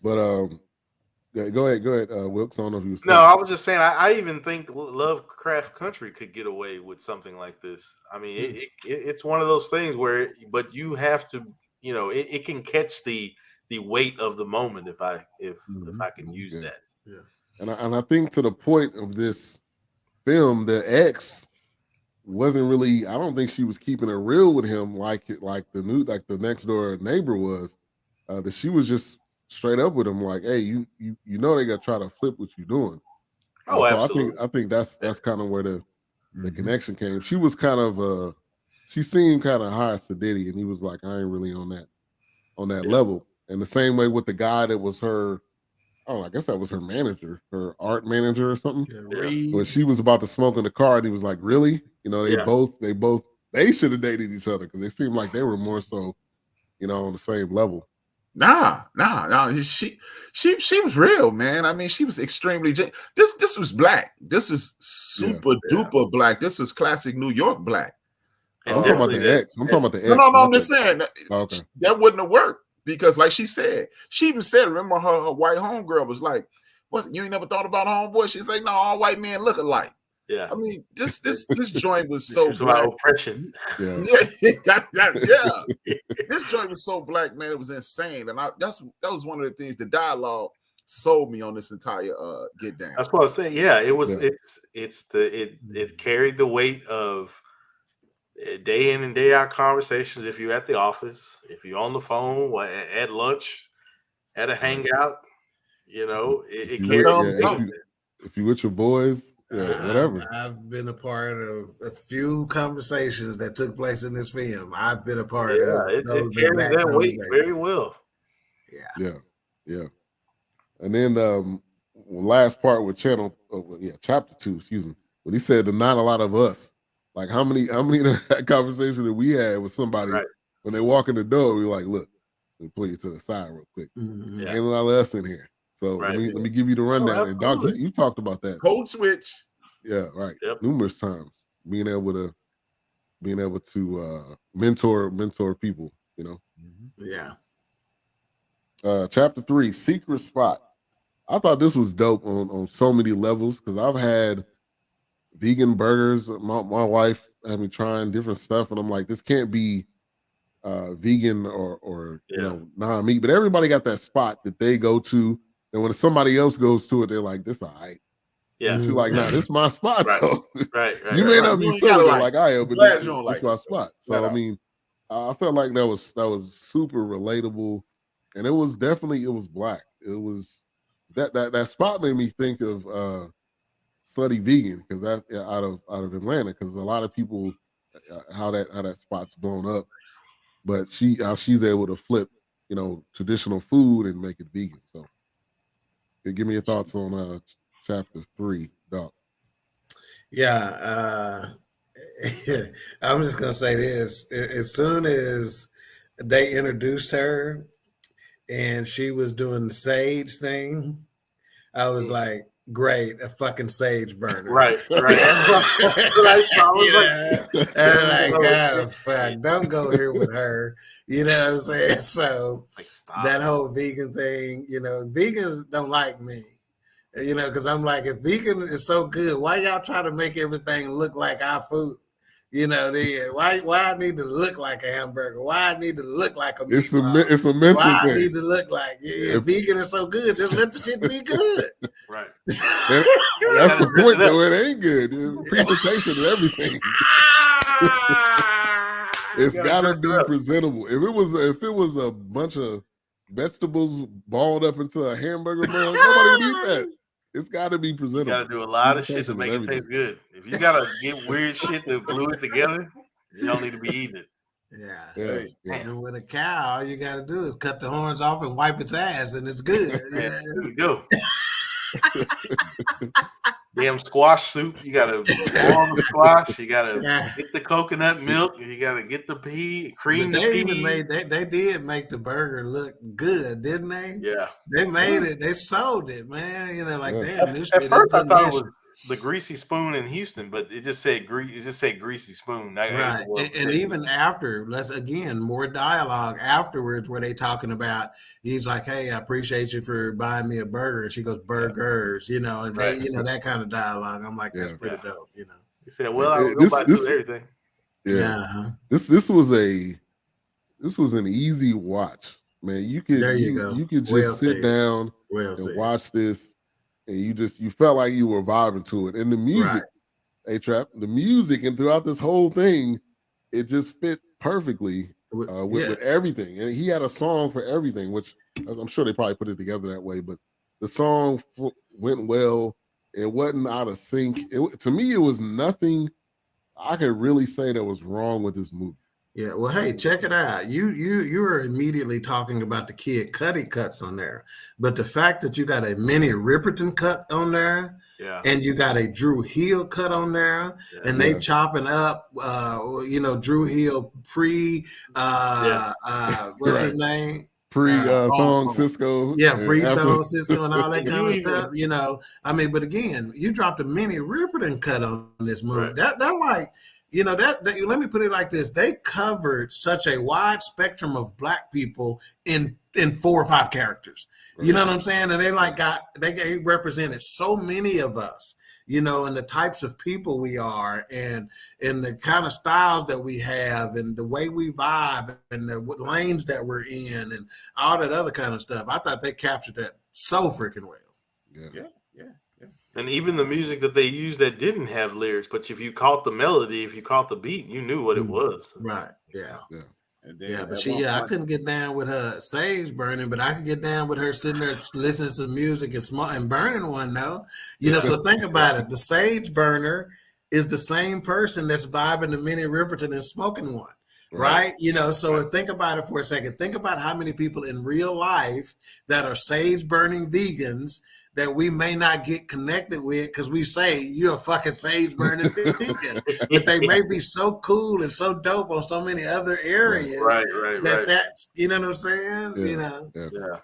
But go ahead, Wilkes. I don't know if you. No, I was just saying. I even think Lovecraft Country could get away with something like this. I mean, it's one of those things where, but you have to, you know, it can catch the weight of the moment if I can use that. Yeah, and I think to the point of this film, the ex wasn't really. I don't think she was keeping it real with him like the next door neighbor was. That she was just straight up with him, like, hey, you know they got to try to flip what you're doing. So absolutely. I think that's kind of where the connection came. She was kind of she seemed kind of high sedity, and he was like, I ain't really on that level. And the same way with the guy that was her, I guess that was her manager, her art manager or something. When she was about to smoke in the car, and he was like, really? You know, they should have dated each other because they seemed like they were more so, you know, on the same level. Nah. She was real, man. I mean, she was extremely. This was black. This was super duper black. This was classic New York black. I'm talking about the ex. I'm talking about the ex. No, I'm just saying okay. That wouldn't have worked because, like she said, she even said, remember her white homegirl was like, "What? You ain't never thought about homeboy?" She's like, "No, all white men look alike." Yeah, I mean, this joint was so black. Oppression. Yeah. This joint was so black, man. It was insane, and that was one of the things. The dialogue sold me on this entire get down. That's what I was saying. Yeah, it was. Yeah. It carried the weight of day in and day out conversations. If you're at the office, if you're on the phone, at lunch, at a hangout, you know, it carries. If you with your boys. Yeah, whatever. I've been a part of a few conversations that took place in this film. I've been a part of it carries that weight very well. Yeah. And then last part with chapter 2, excuse me. When he said the not a lot of us. Like how many of that conversation that we had with somebody when they walk in the door, we like, look, let me pull you to the side real quick. Mm-hmm. Ain't a lot of us in here. So let me give you the rundown. And Doc, you talked about that. Code switch. Yeah, right. Yep. Numerous times. Being able to mentor people, you know. Yeah. Chapter 3, Secret Spot. I thought this was dope on so many levels because I've had vegan burgers. My wife had me trying different stuff, and I'm like, this can't be vegan or you know, non-meat. But everybody got that spot that they go to. And when somebody else goes to it, they're like, this all right. Yeah. You're like, nah, this is my spot, though. Right. You may not be feeling it like I am, but this is my spot. So, I mean, I felt like that was super relatable. And it was black. It was that spot made me think of Slutty Vegan, because that's out of Atlanta, because a lot of people how that spot's blown up. But she's able to flip, you know, traditional food and make it vegan. So give me your thoughts on chapter 3, Doc. Yeah, I'm just gonna say this: as soon as they introduced her and she was doing the sage thing, I was like, "Great, a fucking sage burner!" Right. Fuck, don't go here with her. You know what I'm saying? So that whole vegan thing, you know, vegans don't like me. You know, because I'm like, if vegan is so good, why y'all try to make everything look like our food? You know, why I need to look like a hamburger? Why I need to look like a meatball? It's a mental why thing. I need to look like vegan is so good, just let the shit be good. Right. That's the point, though. It ain't good. Presentation and everything. It's gotta be presentable. If it was a bunch of vegetables balled up into a hamburger bun, nobody would eat that. It's got to be presentable. You got to do a lot of shit to make it taste good. If you got to get weird shit to glue it together, you don't need to be eating it. Yeah. And with a cow, all you got to do is cut the horns off and wipe its ass, and it's good. There you go. Damn squash soup. You got to boil the squash. You got to get the coconut milk. You got to get the cream the pea. They did make the burger look good, didn't they? Yeah. They made it. They sold it, man. You know, like damn. At first, I thought it was the Greasy Spoon in Houston, but it just said Greasy Spoon. Right. And even after, let's again more dialogue afterwards where they talking about. He's like, "Hey, I appreciate you for buying me a burger," and she goes, "Burgers," you know, and they, you know, that kind of dialogue. I'm like, that's pretty dope, you know. He said, "Well, I'll go buy everything." Yeah. This was an easy watch, man. You could you could just sit down and watch this, and you felt like you were vibing to it. And the music, A-Trap, the music, and throughout this whole thing, it just fit perfectly with everything. And he had a song for everything, which I'm sure they probably put it together that way. But the song went well. It wasn't out of sync. To me, it was nothing I could really say that was wrong with this movie. Yeah, well, hey, check it out. You were immediately talking about the Kid Cudi cuts on there, but the fact that you got a Minnie Riperton cut on there, and you got a Drew Hill cut on there, and they chopping up, Drew Hill what's his name? Thong Cisco. Pre-Thong Cisco and all that kind of stuff, you know. I mean, but again, you dropped a Minnie Riperton cut on this movie. Right. That like, you know, that let me put it like this. They covered such a wide spectrum of Black people in 4 or 5 characters. Right. You know what I'm saying? And they represented so many of us, you know, and the types of people we are and the kind of styles that we have and the way we vibe and the lanes that we're in and all that other kind of stuff. I thought they captured that so freaking well. Yeah. And even the music that they used that didn't have lyrics, but if you caught the melody, if you caught the beat, you knew what it was. Right. Yeah. But I point, couldn't get down with her sage burning, but I could get down with her sitting there listening to music and burning one. No, you know. So think about it. The sage burner is the same person that's vibing to Minnie Riperton and smoking one, right? You know. So think about it for a second. Think about how many people in real life that are sage burning vegans that we may not get connected with because we say you're a fucking sage burning vegan, but they may be so cool and so dope on so many other areas. That's, you know what I'm saying? You know.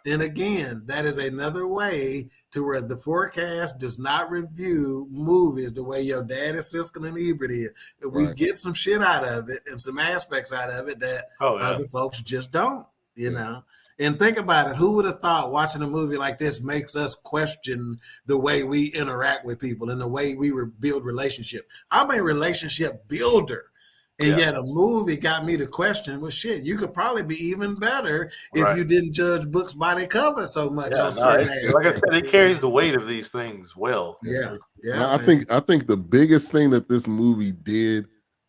And again, that is another way to where the Fourcast does not review movies the way your dad is Siskel and Ebert is. We get some shit out of it and some aspects out of it that other folks just don't. You know. And think about it. Who would have thought watching a movie like this makes us question the way we interact with people and the way we build relationships? I'm a relationship builder. And yet a movie got me to question, well, shit, you could probably be even better if you didn't judge books by their cover so much. Like I said, it carries the weight of these things well. I think the biggest thing that this movie did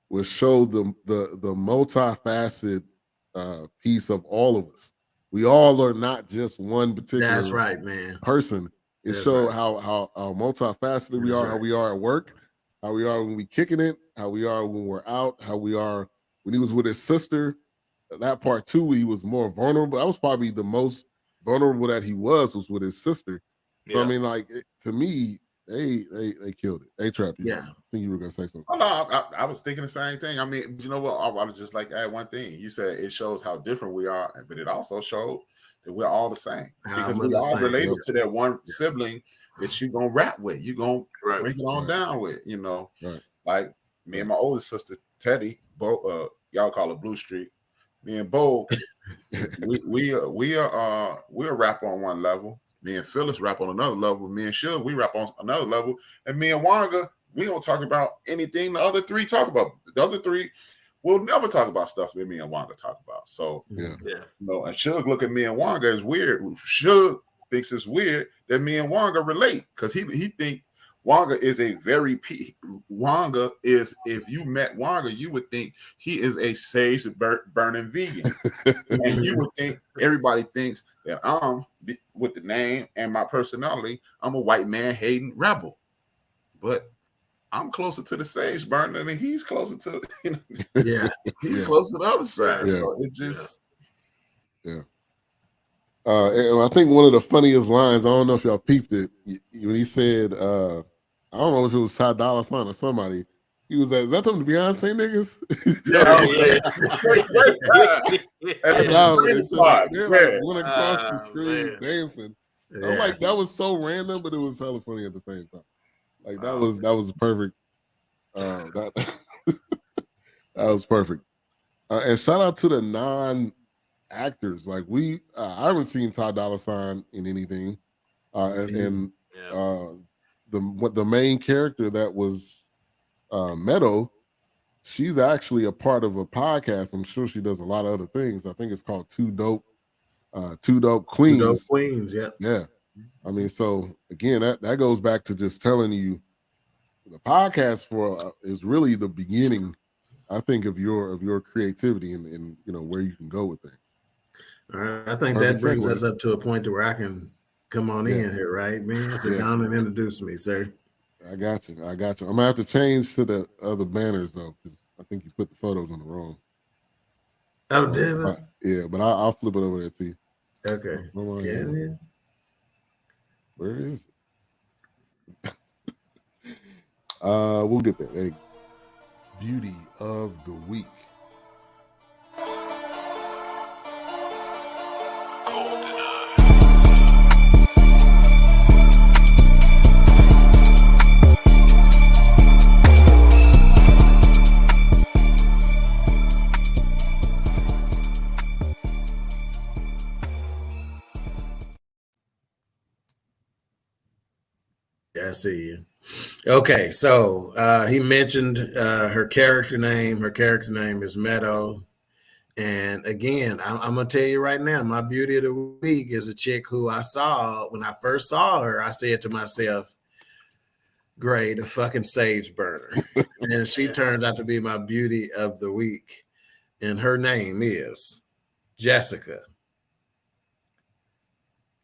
was show the multifaceted piece of all of us. We all are not just one particular person. It showed how multifaceted we are, how we are at work, how we are when we kicking it, how we are when we're out, how we are when he was with his sister. That part too, he was more vulnerable. That was probably the most vulnerable that he was with his sister. So I mean, like to me, they killed it. A-Trap. I think you were gonna say something. Oh, no, I was thinking the same thing. I mean, you know what? I would just like to add one thing. You said it shows how different we are, but it also showed that we're all the same because we all related to that one sibling that you gonna rap with, you gonna break it on down with. You know, like me and my oldest sister Teddy, Bo, y'all call her Blue Street. Me and Bo, we are rap on one level. Me and Phyllis rap on another level. Me and Suge, we rap on another level. And me and Wanga, we don't talk about anything the other three talk about. The other three will never talk about stuff that me and Wanga talk about. So, Yeah. No, and Suge look at me and Wanga as weird. Suge thinks it's weird that me and Wanga relate because he think Wanga is Wanga is, if you met Wanga, you would think he is a sage burning vegan. And you would think everybody thinks that I'm, with the name and my personality, I'm a white man hating rebel. But I'm closer to the sage burner and he's closer to, he's closer to the other side. Yeah. So it's just and I think one of the funniest lines, I don't know if y'all peeped it, when he said, I don't know if it was Ty Dolla $ign or somebody, he was like, is that them Beyonce niggas? They went across the screen dancing. I'm like, that was so random, but it was hella funny at the same time. Like that was perfect. That was perfect. And shout out to the non-actors. Like I haven't seen Ty Dolla $ign in anything. The main character that was Meadow, she's actually a part of a podcast. I'm sure she does a lot of other things. I think it's called Two Dope Queens. Two Dope Queens, yeah. I mean, so again, that goes back to just telling you the podcast is really the beginning, I think, of your creativity and where you can go with things. All right, I think that brings us up to a point to where I can come on in here, right, man? So go on and introduce me, sir. I got you. I'm gonna have to change to the other banners though, because I think you put the photos on the wrong. Oh, did I? Yeah, but I'll flip it over there to you. Okay. Where is it? We'll get there. Hey. Beauty of the week. I see you. Okay, so he mentioned her character name. Her character name is Meadow. And again, I'm going to tell you right now, my beauty of the week is a chick who I saw. When I first saw her, I said to myself, great, a fucking sage burner. And she turns out to be my beauty of the week. And her name is Jessica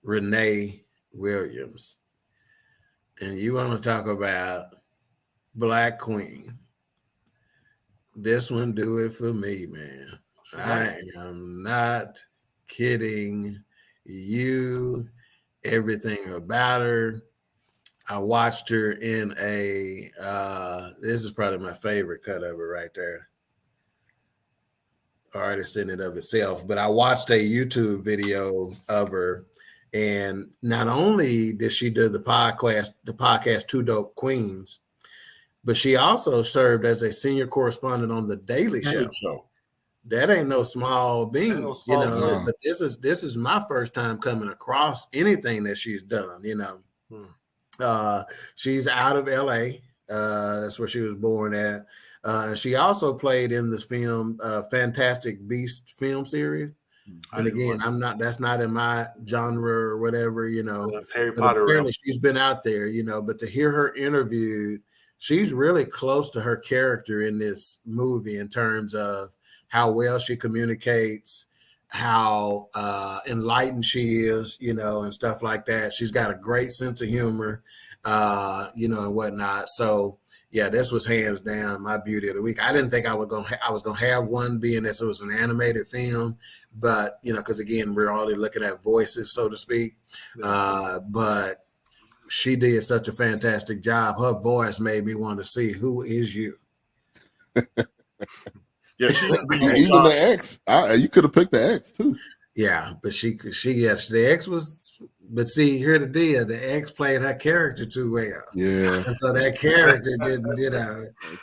Renee Williams. And you want to talk about Black Queen. This one do it for me, man. I am not kidding you. Everything about her. I watched her in this is probably my favorite cut of her right there. Artist in and of itself. But I watched a YouTube video of her. And not only did she do the podcast Two Dope Queens, but she also served as a senior correspondent on the Daily Show. That ain't no small bean, But this is my first time coming across anything that she's done, She's out of LA. That's where she was born at. She also played in this film, Fantastic Beast film series. And again, that's not in my genre or whatever, Harry Potter. Apparently she's been out there, but to hear her interviewed, she's really close to her character in this movie in terms of how well she communicates, how enlightened she is, and stuff like that. She's got a great sense of humor, and whatnot. So yeah, this was hands down my beauty of the week. I didn't think I was gonna have one, being that it was an animated film, but because again, we're already looking at voices, so to speak. But she did such a fantastic job. Her voice made me want to see Who Is You. Yeah, even the X. You could have picked the X too. Yeah, but the X was. But see, here's the deal: the X played her character too well. Yeah, and so that character didn't,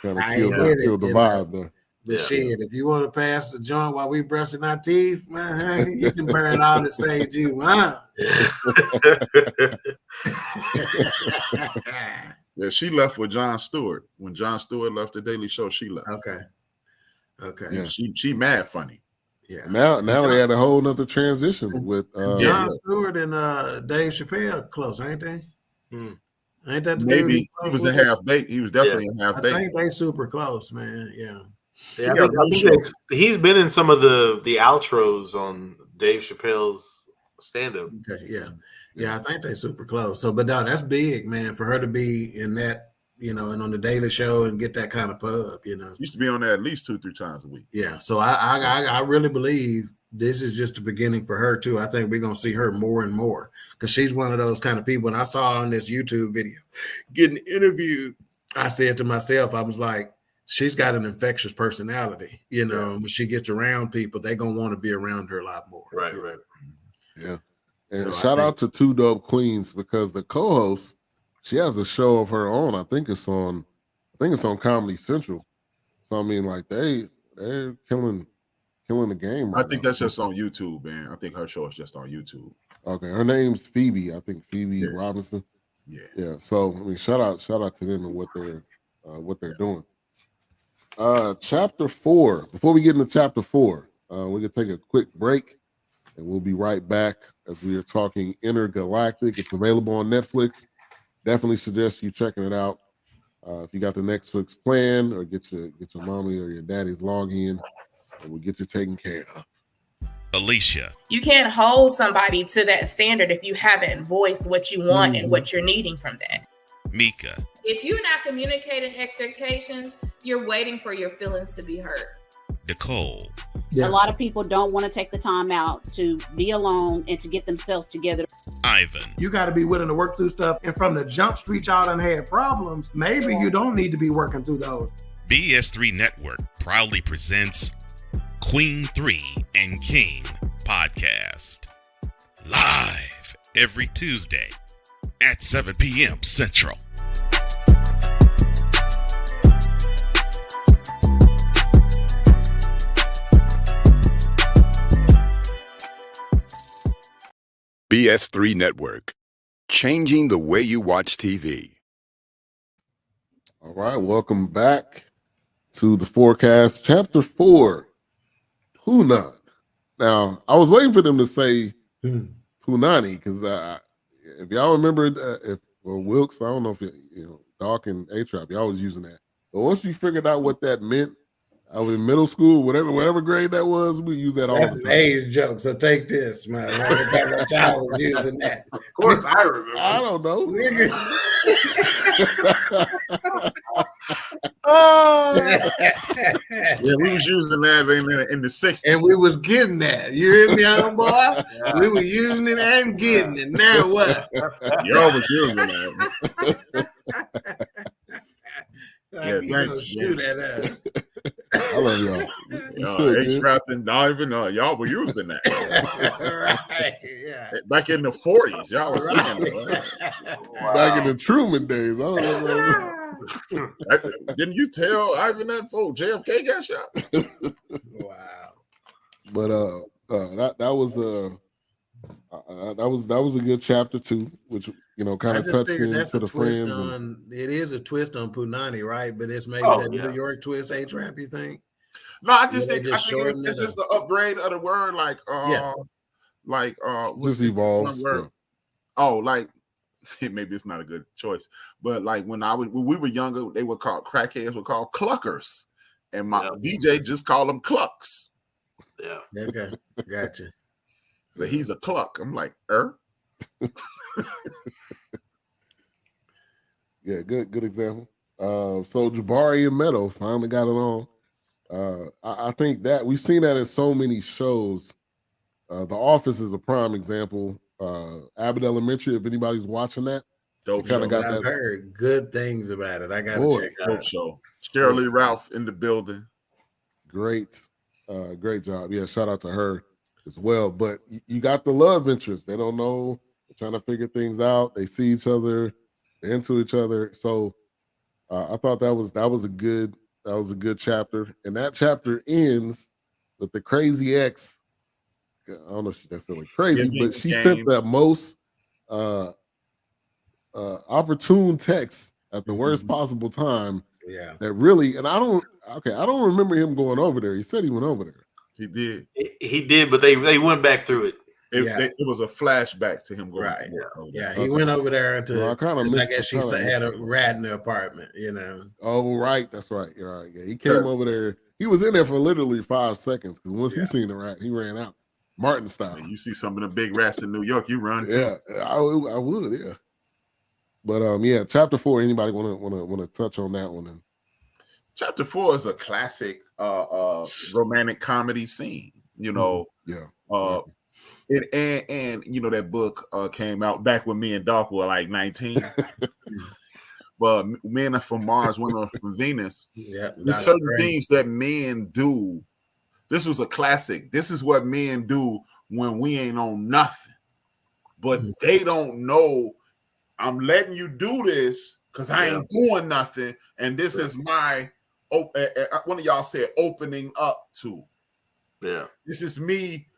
kind of killed the vibe though. But shit, if you want to pass the joint while we brushing our teeth, man, you can burn all the sage you want. Yeah, she left with Jon Stewart. When Jon Stewart left the Daily Show, she left. Okay. Yeah, she mad funny. Yeah. Now they had a whole nother transition with Jon Stewart and Dave Chappelle close, ain't they? Ain't that the Maybe dude he was in Half Baked. He was definitely in Half Baked. I think they super close, man. Yeah. I think he's been in some of the outros on Dave Chappelle's stand-up. Okay, yeah, I think they super close. So, but no, that's big, man, for her to be in that, and on the Daily Show and get that kind of pub, She used to be on there at least 2-3 times a week. Yeah, so I really believe this is just the beginning for her too. I think we're gonna see her more and more because she's one of those kind of people. And I saw on this YouTube video getting interviewed, I said to myself, I was like, she's got an infectious personality, when she gets around people, they're gonna want to be around her a lot more. Right. Yeah. And shout out to Two Dope Queens because the co-host, she has a show of her own. I think it's on Comedy Central. So I mean, like they're killing the game. I think that's just on YouTube, man. I think her show is just on YouTube. Okay, her name's Phoebe. I think Phoebe Robinson. Yeah. So I mean, shout out to them and what they're doing. Chapter 4. Before we get into chapter 4, we can take a quick break, and we'll be right back as we are talking Entergalactic. It's available on Netflix. Definitely suggest you checking it out. If you got the Netflix plan, or get your mommy or your daddy's login, and we'll get you taken care of. Alicia. You can't hold somebody to that standard if you haven't voiced what you want and what you're needing from that. Mika. If you're not communicating expectations, you're waiting for your feelings to be hurt. Nicole. A lot of people don't want to take the time out to be alone and to get themselves together. Ivan. You got to be willing to work through stuff. And from the jump street, y'all done had problems. Maybe you don't need to be working through those. BS3 Network proudly presents Queen 3 and King podcast. Live every Tuesday at 7 p.m. Central. BS3 Network, changing the way you watch TV. All right, welcome back to the Fourcast, Chapter 4, Hunan. Now, I was waiting for them to say Punani because if y'all remember, Wilkes, I don't know if Doc and A-Trap, y'all was using that. But once we figured out what that meant, I was in middle school, whatever grade that was, we use that all That's the time. an age joke, so take this, man. Every time my child was using that. Of course, I remember. I don't know. Yeah, we was using that in the 60s. And we was getting that. You hear me, young boy? We were using it and getting it. Now what? Y'all was using that. Yeah, thanks. Shoot at us. I love y'all. A-Trap and Diving, y'all were using that. Right, yeah. Back in the 40s, y'all were saying that. Back in the Truman days. I don't know. Didn't you tell Ivan that for JFK got shot? Wow. But that was a good chapter 2, which kind of touched me into the friends. It is a twist on Punani, right? But it's maybe that New York twist, A-Trap, you think? No, I think it's just the upgrade of the word, just evolves. Yeah. Maybe it's not a good choice, but like when we were younger, they were called crackheads, were called cluckers, and my DJ just called them clucks. Yeah. Okay, gotcha. So he's a cluck. I'm like, Yeah, good example. So Jabari and Meadow finally got it on. I think that we've seen that in so many shows. The Office is a prime example. Abbott Elementary, if anybody's watching that, dope show. I've heard good things about it. I gotta check it out. Dope show. Shirley Ralph in the building. Great job. Yeah, shout out to her as well. But you got the love interest. They don't know. They're trying to figure things out. They see each other. They're into each other. So I thought that was a good That was a good chapter. And that chapter ends with the crazy ex. I don't know if she's necessarily crazy, but she sent the most opportune text at the worst possible time. Yeah. That really, and I don't remember him going over there. He said he went over there. He did. He did, but they went back through it. It was a flashback to him going Right. to work. Yeah, he went over there to. Well, I kind of I guess she had a rat in the apartment. You know. Oh, right. That's right. You're right. Yeah, he came over there. He was in there for literally 5 seconds because once he seen the rat, he ran out. Martin style. You see some of the big rats in New York, you run too. Yeah, I would. Yeah. But yeah, chapter 4. Anybody want to touch on that one? Then? Chapter 4 is a classic romantic comedy scene. You know. Yeah. And you know that book came out back when me and Doc were like 19. But Men Are From Mars, Women Are From Venus. Yeah, there's certain things that men do. This was a classic. This is what men do when we ain't on nothing. But they don't know I'm letting you do this because I ain't doing nothing. And this is my, one of y'all said, opening up to. Yeah. This is me.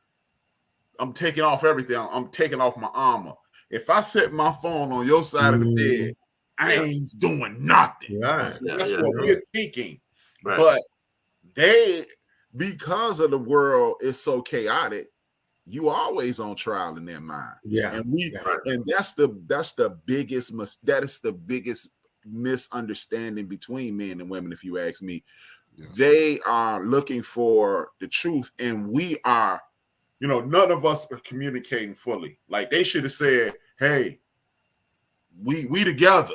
I'm taking off everything. I'm taking off my armor. If I set my phone on your side of the bed, I ain't doing nothing. Right. That's what we're thinking. Right. But they, because of the world is so chaotic, you always on trial in their mind. Yeah. And that's the biggest misunderstanding between men and women, if you ask me. Yeah. They are looking for the truth, and we are, none of us are communicating fully. Like they should have said, hey, we together.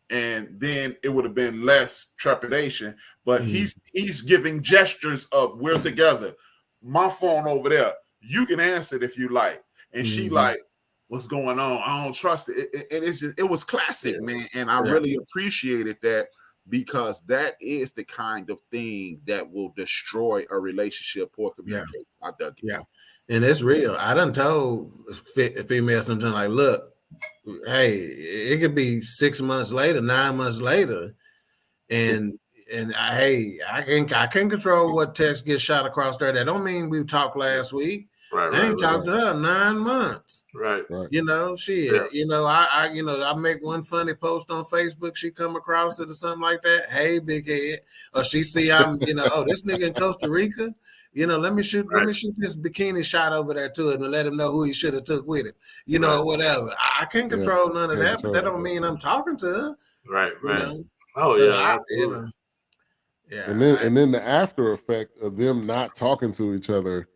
And then it would have been less trepidation. But he's giving gestures of we're together. My phone over there. You can answer it if you like. And she like, what's going on? I don't trust it. And it's just, it was classic, man. And I really appreciated that because that is the kind of thing that will destroy a relationship, poor communication. I dug it. Yeah. And it's real. I done told females sometimes like, look, hey, it could be 6 months later, 9 months later, and I can't control what text gets shot across there. That don't mean we talked last week. I ain't talked to her 9 months. Right. Shit. Yeah. I make one funny post on Facebook. She come across it or something like that. Hey, big head. Or she see I'm, oh, this nigga in Costa Rica. Let me shoot this bikini shot over there to him and let him know who he should have took with him. Whatever. I can't control none of that, but that don't mean I'm talking to her. Right. Yeah. And then the after effect of them not talking to each other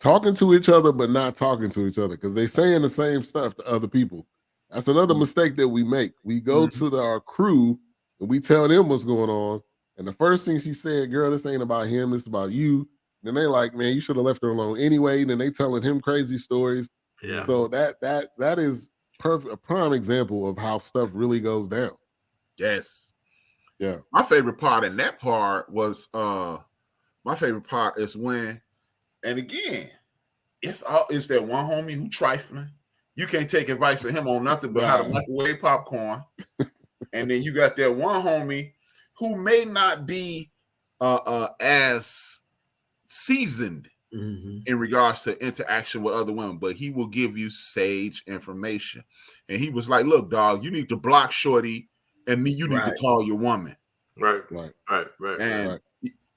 but not talking to each other because they saying the same stuff to other people. That's another mistake that we make. We go to our crew and we tell them what's going on, and the first thing she said, girl, this ain't about him, it's about you. Then they like, man, you should have left her alone anyway. Then they telling him crazy stories. Yeah. So that is a prime example of how stuff really goes down. Yes. Yeah. My favorite part in that part was is when, and again, it's that one homie who trifling. You can't take advice from him on nothing but how to microwave popcorn. And then you got that one homie who may not be as seasoned in regards to interaction with other women, but he will give you sage information. And he was like, look, dog, you need to block shorty and you need to call your woman. Right. And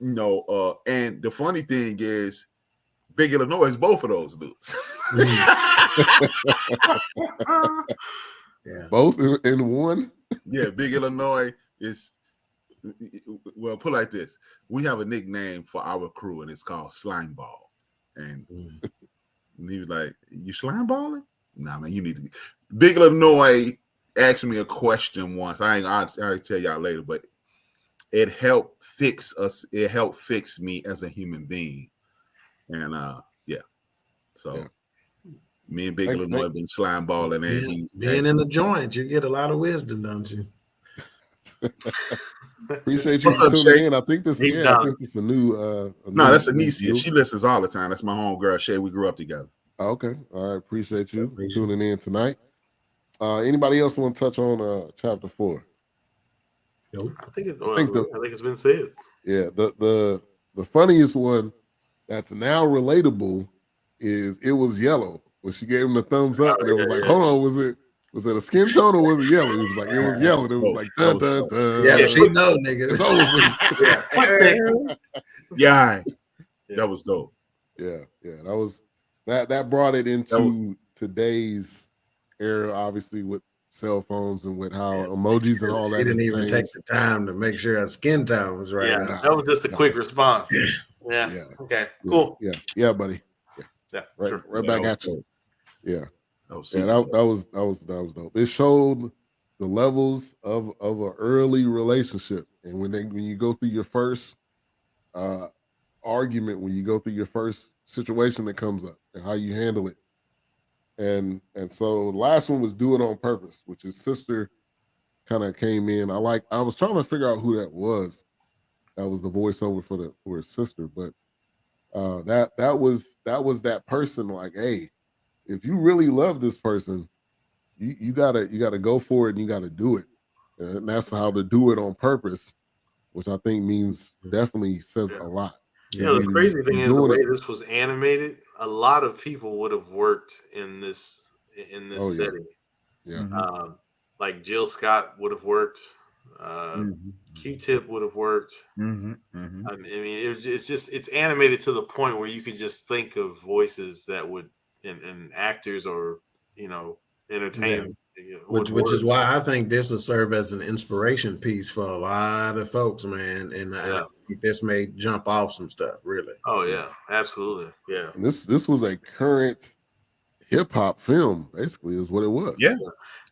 and the funny thing is Big Illinois is both of those dudes. Both in one. Yeah, Big Illinois is, well, put it like this. We have a nickname for our crew, and it's called Slime Ball. And he was like, you slime balling? Nah, man, you need to. Big Illinois asked me a question once. I'll tell y'all later, but it helped fix us. It helped fix me as a human being. And so me and Big Illinois have been slime balling. And being in the joint, you get a lot of wisdom, don't you? Appreciate you for tuning in. I think this is a new. No, that's Anicia. She listens all the time. That's my homegirl, Shay. We grew up together. Okay, all right. Appreciate you tuning in tonight. Anybody else want to touch on chapter 4? Nope. I think it's been said. Yeah, the funniest one that's now relatable is It Was Yellow when she gave him the thumbs up, and it was like, hold on, was it a skin tone or was it yellow? He was like, it was yellow. And it was like, dun, dun, dun. Yeah, she know, nigga. It's over for you. Yeah, that was dope. Yeah, that brought it into today's era, obviously with cell phones and with how emojis and all that. He didn't even take the time to make sure her skin tone was right. Yeah, that was just a quick response. Yeah. Okay. Cool. Yeah, buddy. Yeah. Right, Sure. right back at you. Yeah. That was dope. It showed the levels of an early relationship, and when you go through your first argument, when you go through your first situation that comes up, and how you handle it. And so the last one was Do It On Purpose, which his sister kind of came in. I was trying to figure out who that was. That was the voiceover for his sister, but that was that person. Like, hey, if you really love this person, you gotta go for it and you gotta do it. And that's how to do it on purpose, which I think means definitely says a lot. The crazy thing is the way this was animated, a lot of people would have worked in this setting. Yeah. Like Jill Scott would have worked. Q-Tip would have worked. I mean, it's animated to the point where you could just think of voices that would and actors or entertain. Which is why I think this will serve as an inspiration piece for a lot of folks, man. And I think this may jump off some stuff, really. Oh yeah, absolutely, yeah. And this was a current hip hop film, basically, is what it was. Yeah.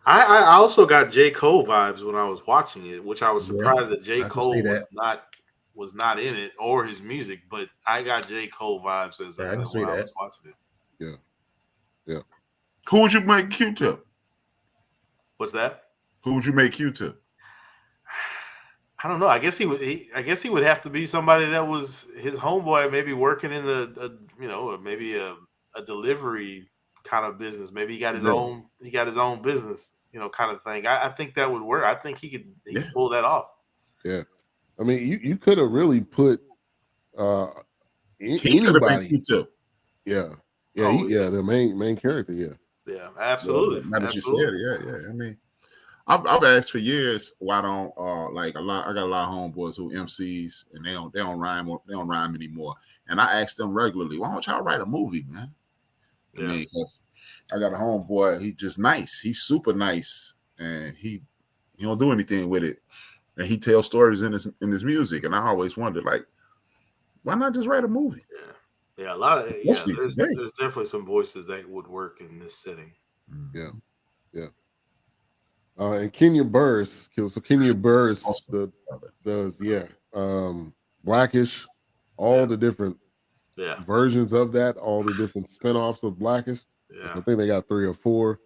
I also got J. Cole vibes when I was watching it, which I was surprised that J. Cole was not in it or his music, but I got J. Cole vibes as when I was watching it. Yeah. Who would you make Q-Tip? What's that? Who would you make Q-Tip? I don't know. I guess he would have to be somebody that was his homeboy, maybe working in maybe a delivery kind of business. Maybe he got his own business, kind of thing. I think that would work. I think he could pull that off. Yeah. I mean, you could have really put anybody. Q-Tip. Yeah. Yeah, the main character, Yeah, absolutely. Now that you said it, yeah. I mean, I've asked for years why don't I got a lot of homeboys who MCs and they don't rhyme anymore. And I ask them regularly, why don't y'all write a movie, man? I mean, because I got a homeboy, he's just nice. He's super nice, and he don't do anything with it. And he tells stories in his music. And I always wondered, like, why not just write a movie? Yeah, a lot of there's definitely some voices that would work in this setting. Yeah. And Kenya Burris, Kenya Burris does Blackish, all the different versions of that, all the different spinoffs of Blackish. I think they got 3 or 4.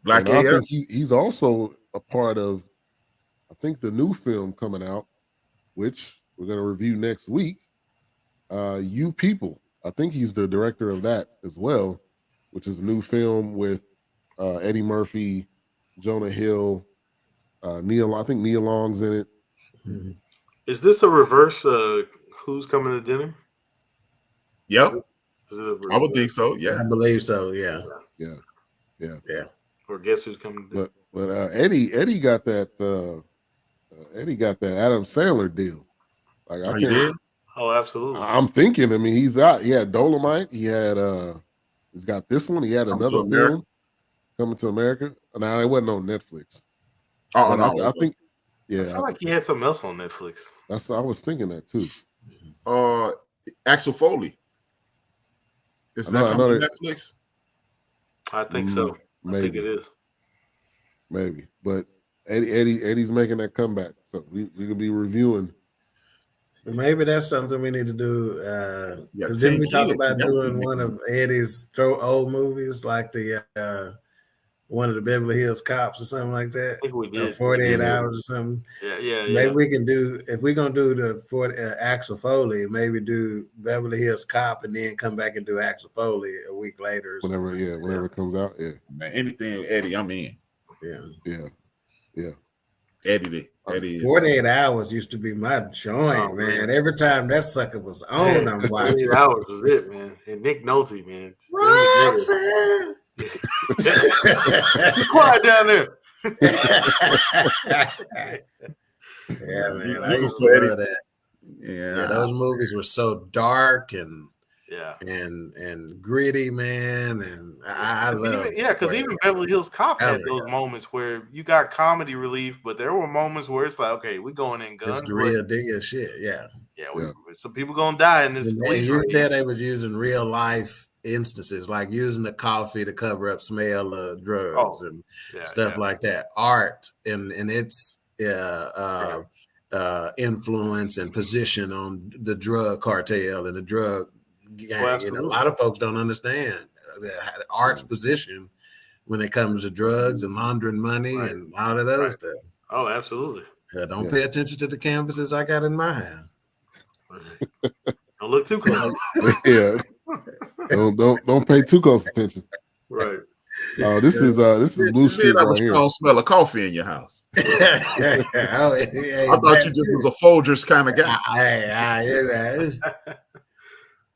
Black I think he's also a part of, I think, the new film coming out, which we're going to review next week. You People. I think he's the director of that as well, which is a new film with Eddie Murphy, Jonah Hill, Neil. I think Neil Long's in it. Mm-hmm. Is this a reverse? Who's coming to dinner? Yep. I would think so. Yeah, I believe so. Yeah. Or guess who's coming to dinner? But Eddie got that. Adam Sandler deal. Like I can't. Oh, absolutely. I'm thinking. I mean, he's out. He had Dolomite. He had. He's got this one. He had another film, Coming to America. Now it wasn't on Netflix. Oh, no, I think. Yeah, I feel like he had something else on Netflix. I was thinking that too. Axel Foley. Is that coming to Netflix? I think so. Maybe. I think it is. Maybe, but Eddie's making that comeback, so we can be reviewing. Maybe that's something we need to do. Because didn't we talk about doing one of Eddie's old movies, like the one of the Beverly Hills Cops or something like that? I think we did. 48 Hours or something. Yeah. Maybe we can do, if we're gonna do the Axel Foley, maybe do Beverly Hills Cop and then come back and do Axel Foley a week later. Whenever it comes out. Yeah. Man, anything Eddie, I'm in. Yeah. Eddie is 48 Hours used to be my joint, man. Every time that sucker was on, I'm watching. 48 Hours was it, man. And Nick Nolte, man. Roxanne. Quiet down there. Yeah, man. I used to love that. Yeah, those movies were so dark and gritty, man. And I love because even Beverly Hills Cop had those moments where you got comedy relief, but there were moments where it's like, okay, we're going in guns. It's the real deal shit. Yeah. Some people gonna die in this. And you can tell they was using real life instances, like using the coffee to cover up smell of drugs and stuff like that. Art and its influence and position on the drug cartel and the drug gang. A lot of folks don't understand art's position when it comes to drugs and laundering money and all that other stuff. Oh, absolutely. Don't pay attention to the canvases I got in my hand. Don't look too close. Yeah. Don't pay too close attention. Right. Oh, this is Blue Street right here. Strong smell of coffee in your house. I thought you just was a Folgers kind of guy.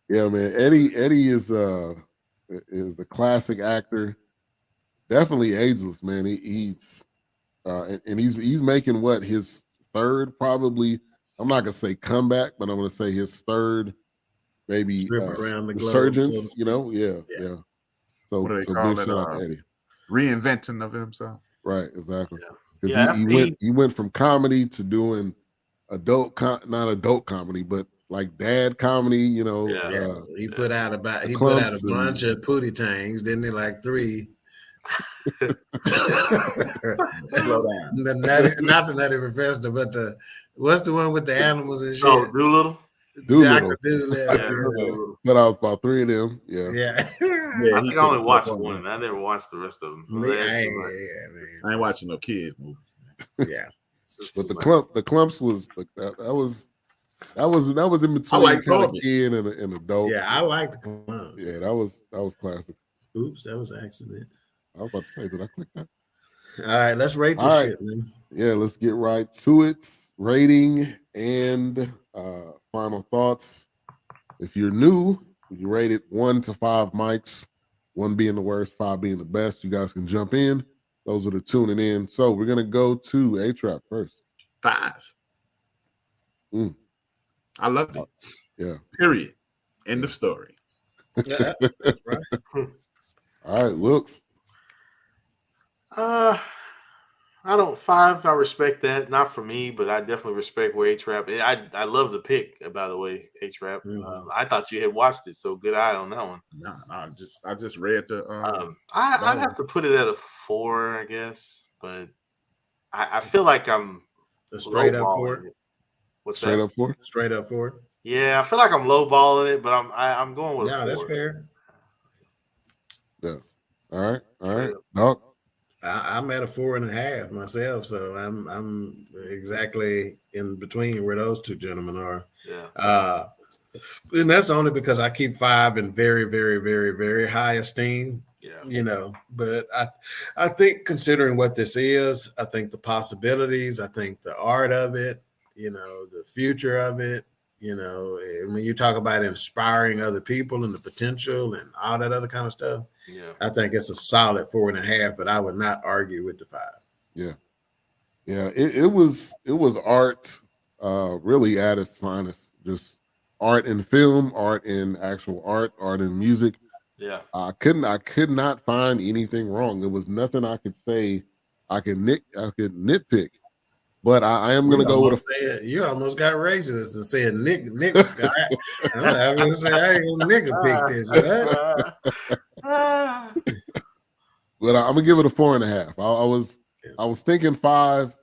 Yeah, man. Eddie is a classic actor. Definitely ageless, man. He's making what his third, probably. I'm not gonna say comeback, but I'm gonna say his third, maybe resurgence. Globe, yeah. So, what do they call it? Reinventing of himself. Right, exactly. Because he went from comedy to doing not adult comedy, but like dad comedy. He put out a bunch of pootie tangs, didn't he? Like 3. Not the Nutty Professor, but what's the one with the animals and shit? Oh, Doolittle. Doolittle. But I was about 3 of them. I think I only watched one. I never watched the rest of them. I ain't watching no kids movies. Yeah, but the Clumps was that was in between kind of kid and adult. Yeah, I like the Clumps. Yeah, that was classic. Oops, that was an accident. I was about to say, did I click that? All right, let's rate this shit, man. Yeah, let's get right to it. Rating and final thoughts. If you're new, you rate it 1 to 5 mics, 1 being the worst, 5 being the best. You guys can jump in. Those are the tuning in. So we're gonna go to A-Trap first. 5. I loved it. Yeah. Period. End of story. Yeah, that's right. All right, looks. I don't 5. I respect that. Not for me, but I definitely respect where A-Trap. I love the pick, by the way, A-Trap. I thought you had watched it, so good eye on that one. No, I just read the. I'd have to put it at a 4, I guess, but I feel like I'm a straight up 4. What's straight that? Up 4? Straight up 4. Yeah, I feel like I'm lowballing it, but I'm going with. No, a 4. that's fair. Yeah. All right. Dog. I'm at a 4.5 myself, so I'm exactly in between where those two gentlemen are. Yeah. And that's only because I keep 5 in very, very, very, very high esteem. Yeah. But I think considering what this is, I think the possibilities, I think the art of it, the future of it, and when you talk about inspiring other people and the potential and all that other kind of stuff, I think it's a solid 4.5, but I would not argue with the 5. Yeah. It was art, really at its finest. Just art in film, art in actual art in music. Yeah. I could not find anything wrong. There was nothing I could say I could nitpick. But I am going to go with you almost got racist and said Nick. I'm going to say I ain't going to nigga pick this, right? But I'm gonna give it a 4.5. I was thinking 5,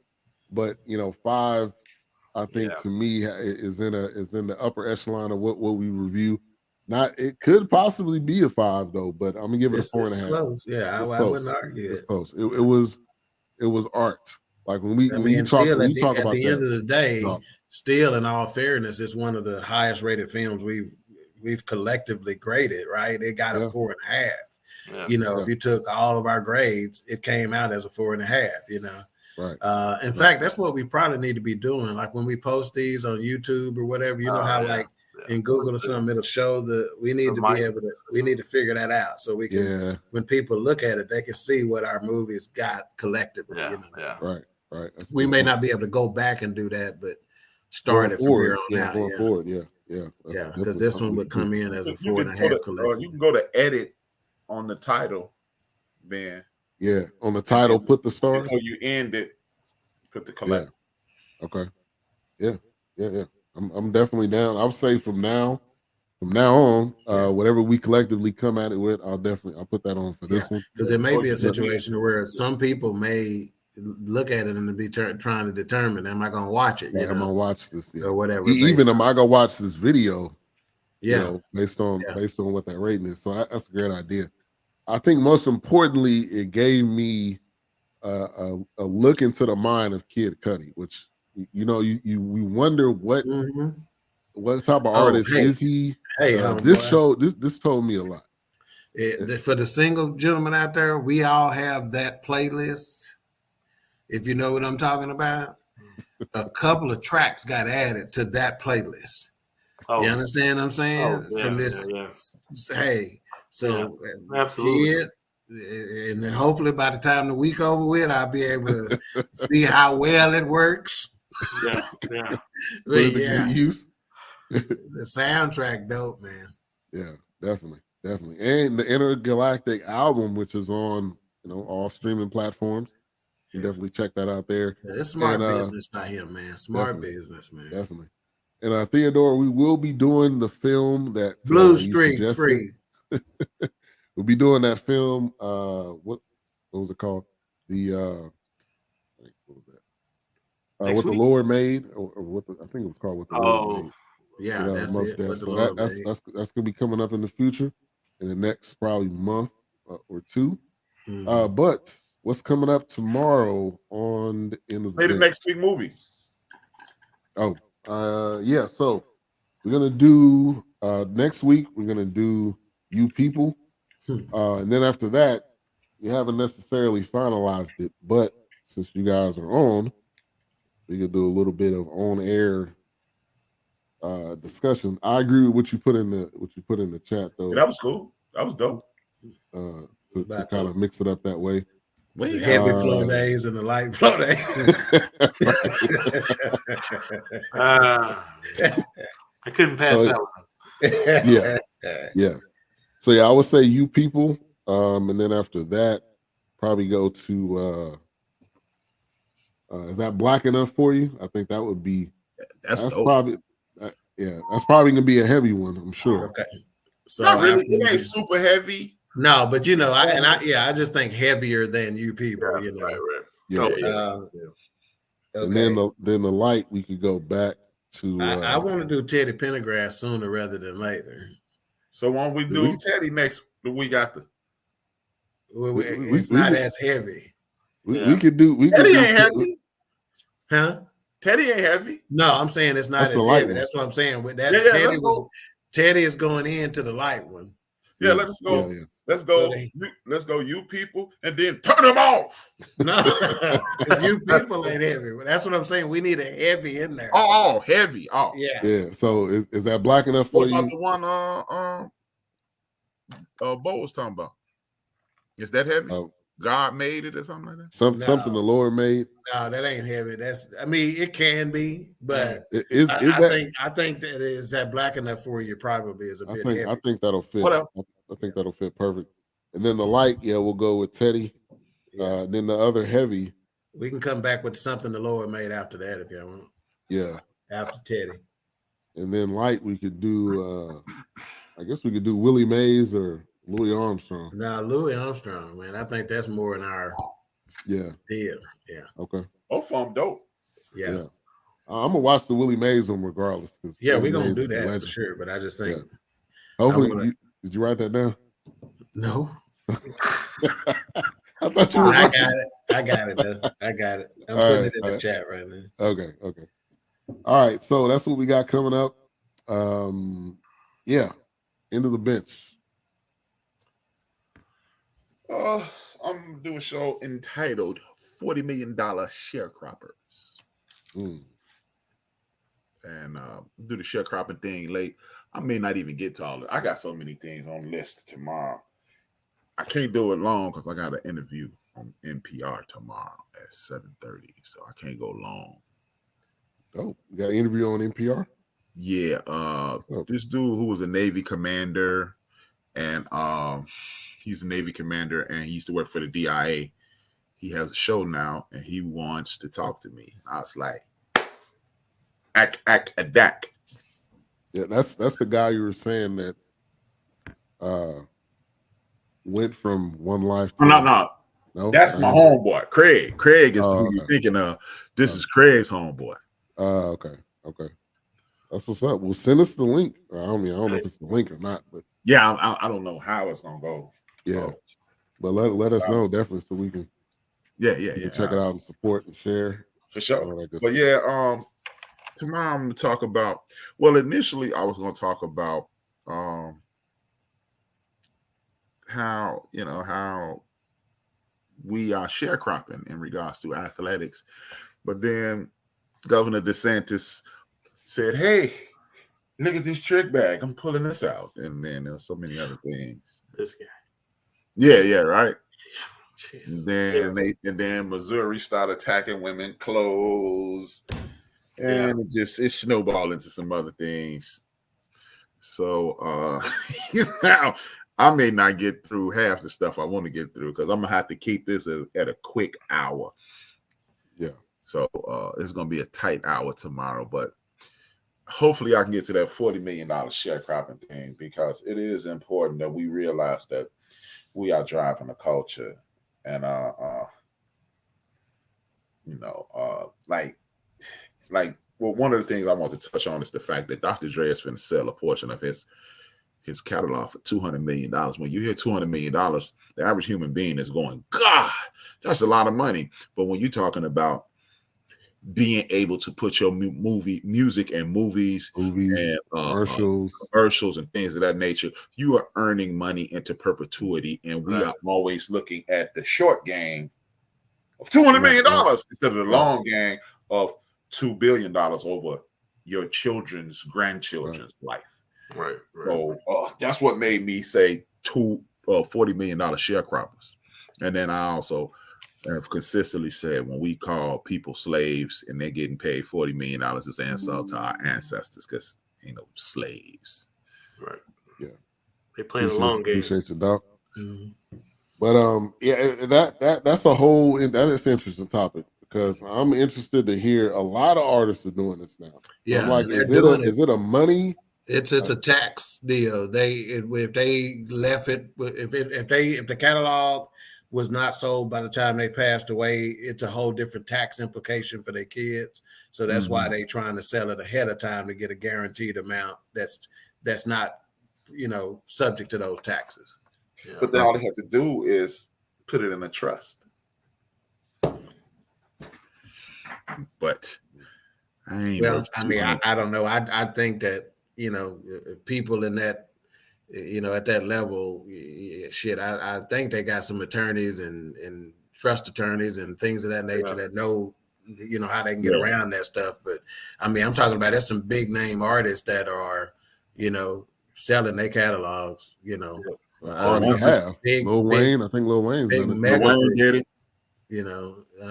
but 5 I think to me is in the upper echelon of what we review. It could possibly be a 5 though, but I'm gonna give it a 4.5. It's close. Yeah, I wouldn't argue. It's close. It was art. Like when we talk at about the end of the day, no. still in all fairness, it's one of the highest rated films we've collectively graded, right? It got a 4.5. Yeah. If you took all of our grades, it came out as a 4.5, Right. In fact, that's what we probably need to be doing. Like when we post these on YouTube or whatever, you know how like in Google or something, it'll show we need to be able to, we need to figure that out so we can, when people look at it, they can see what our movies got collectively. You know? Right. We may not be able to go back and do that, but start it from here on out. Going forward, yeah. Because this one would come in as a 4.5 collective. You can go to edit on the title, man. Yeah, on the title, put the stars. Before you end it, put the collective. Yeah. Okay. Yeah. I'm definitely down. I'll say from now on, whatever we collectively come at it with, I'll put that on for this one. Because there may be a situation where some people may look at it and be trying to determine, am I going to watch it? I'm gonna watch this, or whatever. Even am I gonna watch this video? Yeah, you know, based on what that rating is. So that's a great idea. I think most importantly, it gave me a look into the mind of Kid Cudi, which we wonder what type of artist is he. This told me a lot. For the single gentleman out there, we all have that playlist. If you know what I'm talking about, a couple of tracks got added to that playlist. You understand what I'm saying? From this, so absolutely. Kid, and hopefully by the time the week over with, I'll be able to see how well it works. Yeah. Use. The soundtrack dope, man. Yeah, definitely. And the Intergalactic album, which is on all streaming platforms. You definitely check that out there. Yeah, it's smart business by him, man. Smart business, man. Definitely. And Theodore, we will be doing the film that Blue Streak Free. We'll be doing that film. What was it called? What was that? What the Lord made, or what I think it was called. What the Lord made. Yeah, that's it. So that's gonna be coming up in the future, in the next probably month or two. But what's coming up tomorrow on the end of the next week movie? So we're gonna do next week. We're gonna do You People, and then after that, we haven't necessarily finalized it. But since you guys are on, we could do a little bit of on-air discussion. I agree with what you put in the chat, though. Yeah, that was cool. That was dope. To kind of mix it up that way. The heavy flow days and the light flow days. I couldn't pass that one. Yeah. So I would say You People, and then after that, probably go to. Is that Black Enough for you? I think that would be. That's probably. That's probably gonna be a heavy one. I'm sure. Okay. So not really. It ain't super heavy. No, but I just think heavier than You People. Right. Yeah. And then the light, we could go back to. I want to do Teddy Pendergrass sooner rather than later. So why don't we do Teddy the week after? It's not as heavy. We could do. Teddy ain't heavy. Huh? Teddy ain't heavy. No, I'm saying it's not as heavy. That's what I'm saying. With that, Teddy is going into the light one. Yeah, let's go. Yeah. Let's go. Let's go. You People, and then turn them off. No, You People ain't heavy. That's what I'm saying. We need a heavy in there. Oh, heavy. Oh, yeah. So is that Black Enough for you? What about the one Bo was talking about? Is that heavy? God made it or something like that? Something the Lord made. No, that ain't heavy. It can be, but I think that is that Black Enough for you probably is a bit heavy. I think that'll fit. I think that'll fit perfect. And then the light, we'll go with Teddy. Then the other heavy. We can come back with Something the Lord made after that if y'all want. Yeah. After Teddy. And then light, we could do I guess we could do Willie Mays or Louis Armstrong. Nah, Louis Armstrong, man. I think that's more in our deal. Yeah. Okay. Both of them dope. Yeah. I'm gonna watch the Willie Mays one regardless. Yeah, we're gonna do that for sure. But I just think hopefully did you write that down? No. I thought you were I got it though. I got it. I'm putting it in the chat right now. Okay. All right, so that's what we got coming up. End of the bench. I'm gonna do a show entitled $40 million sharecroppers. And do the sharecropping thing late. I may not even get to all of it. I got so many things on the list tomorrow. I can't do it long because I got an interview on NPR tomorrow at 7:30, so I can't go long. Oh, you got an interview on NPR? Yeah, this dude who was a Navy commander, and he's a Navy commander, and he used to work for the DIA. He has a show now, and he wants to talk to me. I was like, ack. Yeah, that's the guy you were saying that went from one life to no. That's my homeboy, Craig. Craig is who you're thinking of. This is Craig's homeboy. Okay. That's what's up. Well, send us the link. I don't know if it's the link or not, but yeah, I don't know how it's gonna go. Yeah, but let us know definitely so we can. Yeah. Check it out and support and share for sure. But yeah, tomorrow I'm gonna talk about. Well, initially I was gonna talk about how we are sharecropping in regards to athletics, but then Governor DeSantis said, "Hey, look at this trick bag. I'm pulling this out," and then there's so many other things. This guy. Yeah, right. Yeah, and then Missouri started attacking women clothes, and it snowballed into some other things. So now I may not get through half the stuff I want to get through because I'm gonna have to keep this at a quick hour. Yeah. So it's gonna be a tight hour tomorrow, but hopefully I can get to that $40 million sharecropping thing because it is important that we realize that we are driving a culture, and one of the things I want to touch on is the fact that Dr. Dre is going to sell a portion of his catalog for $200 million. When you hear $200 million, the average human being is going, God, that's a lot of money. But when you're talking about being able to put your music and movies and commercials and things of that nature, you are earning money into perpetuity, and we are always looking at the short game of $200 million instead of the long game of $2 billion over your children's grandchildren's life. Right. So that's what made me say $40 million sharecroppers. And then I also have consistently said when we call people slaves and they're getting paid $40 million, it's an insult to our ancestors because slaves. Right. Yeah. They play the long game. Appreciate you, Doc. Mm-hmm. But that's a whole that is an interesting topic because I'm interested to hear a lot of artists are doing this now. Yeah. I'm like, is it a money? It's a tax deal. If the catalog was not sold by the time they passed away, it's a whole different tax implication for their kids. So that's why they're trying to sell it ahead of time to get a guaranteed amount that's not, subject to those taxes. Yeah. But then all they have to do is put it in a trust. But I don't know. I think that, people in that, at that level, I think they got some attorneys and trust attorneys and things of that nature that know, how they can get around that stuff. But I'm talking about there's some big name artists that are, selling their catalogs, already have. Lil Wayne, I think Lil Wayne's done it. Lil Wayne did it.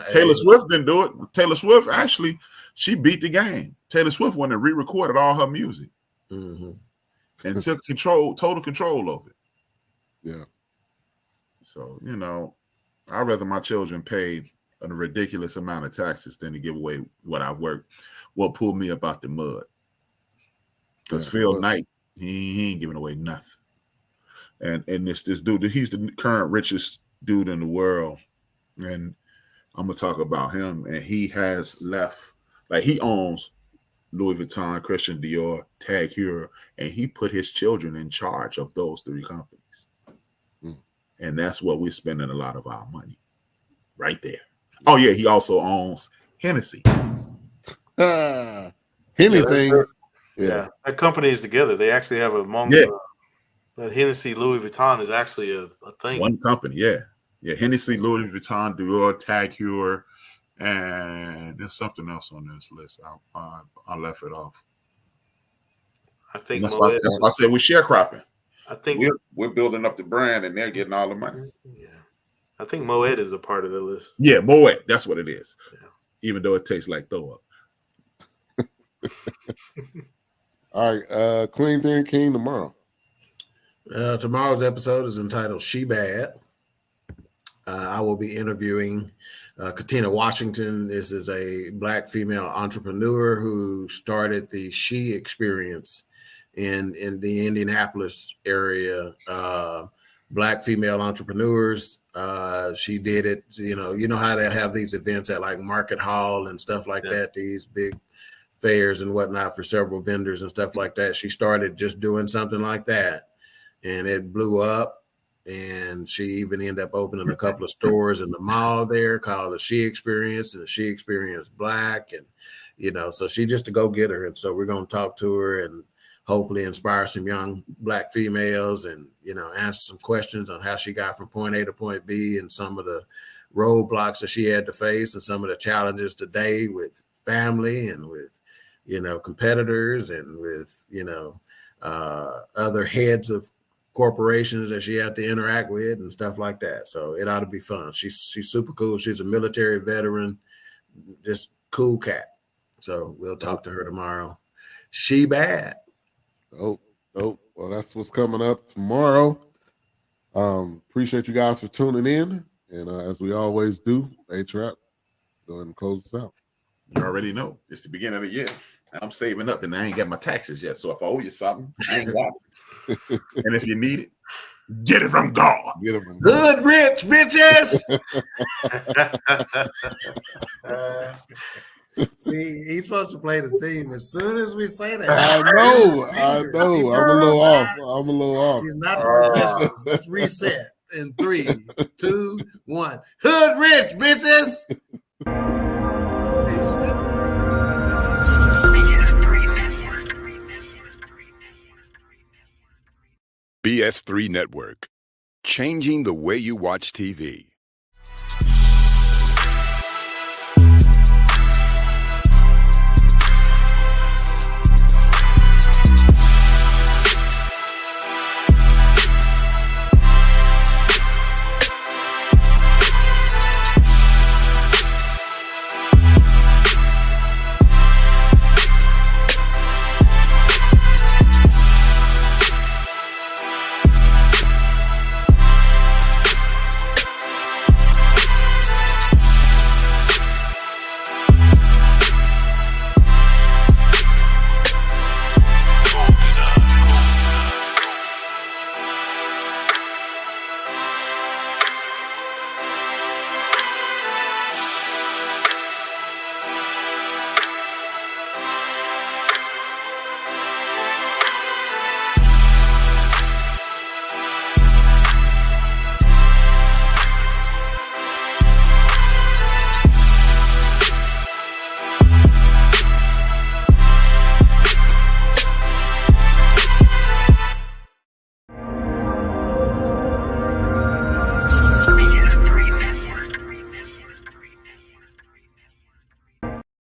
Taylor Swift didn't do it. Taylor Swift, actually, she beat the game. Taylor Swift went and re-recorded all her music. Mm-hmm. And took total control of it. Yeah. So, I'd rather my children pay a ridiculous amount of taxes than to give away what I worked, what pulled me up out the mud. Because Phil Knight, he ain't giving away nothing. And this dude, he's the current richest dude in the world. And I'm going to talk about him. And he has left, he owns Louis Vuitton, Christian Dior, Tag Heuer, and he put his children in charge of those three companies. And that's where we're spending a lot of our money. Right there. Oh, yeah, he also owns Hennessy. Anything. Yeah. That company is together. They actually have that Hennessy Louis Vuitton is actually a thing. One company, yeah. Yeah, Hennessy, Louis Vuitton, Dior, Tag Heuer, and there's something else on this list. I left it off. I think That's why I said we're sharecropping. I think we're building up the brand, and they're getting all the money. Yeah, I think Moet is a part of the list. Yeah, Moet. That's what it is. Yeah. Even though it tastes like throw up. All right, Queen Theory King tomorrow. Tomorrow's episode is entitled She Bad. I will be interviewing Katina Washington. This is a Black female entrepreneur who started the She Experience in the Indianapolis area. Black female entrepreneurs. She did it. You know how they have these events at like Market Hall and stuff like that. These big fairs and whatnot for several vendors and stuff like that. She started just doing something like that, and it blew up. And she even ended up opening a couple of stores in the mall there called the She Experience and the She Experience Black. And, so she's just a go-getter. And so we're going to talk to her and hopefully inspire some young Black females and, answer some questions on how she got from point A to point B and some of the roadblocks that she had to face and some of the challenges today with family and with, competitors and with, other heads of corporations that she had to interact with and stuff like that. So it ought to be fun. She's super cool. She's a military veteran, just cool cat. So we'll talk to her tomorrow. She bad. Oh, well, that's what's coming up tomorrow. Appreciate you guys for tuning in. And as we always do, A-Trap, go ahead and close this out. You already know. It's the beginning of the year. I'm saving up and I ain't got my taxes yet. So if I owe you something, I ain't got it. And if you need it, get it from God. Get it from God. Good rich bitches. See, he's supposed to play the theme as soon as we say that. I know. I'm a little off. He's not the professor. Let's reset in 3, 2, 1. Hood rich bitches. BS3 Network, changing the way you watch TV.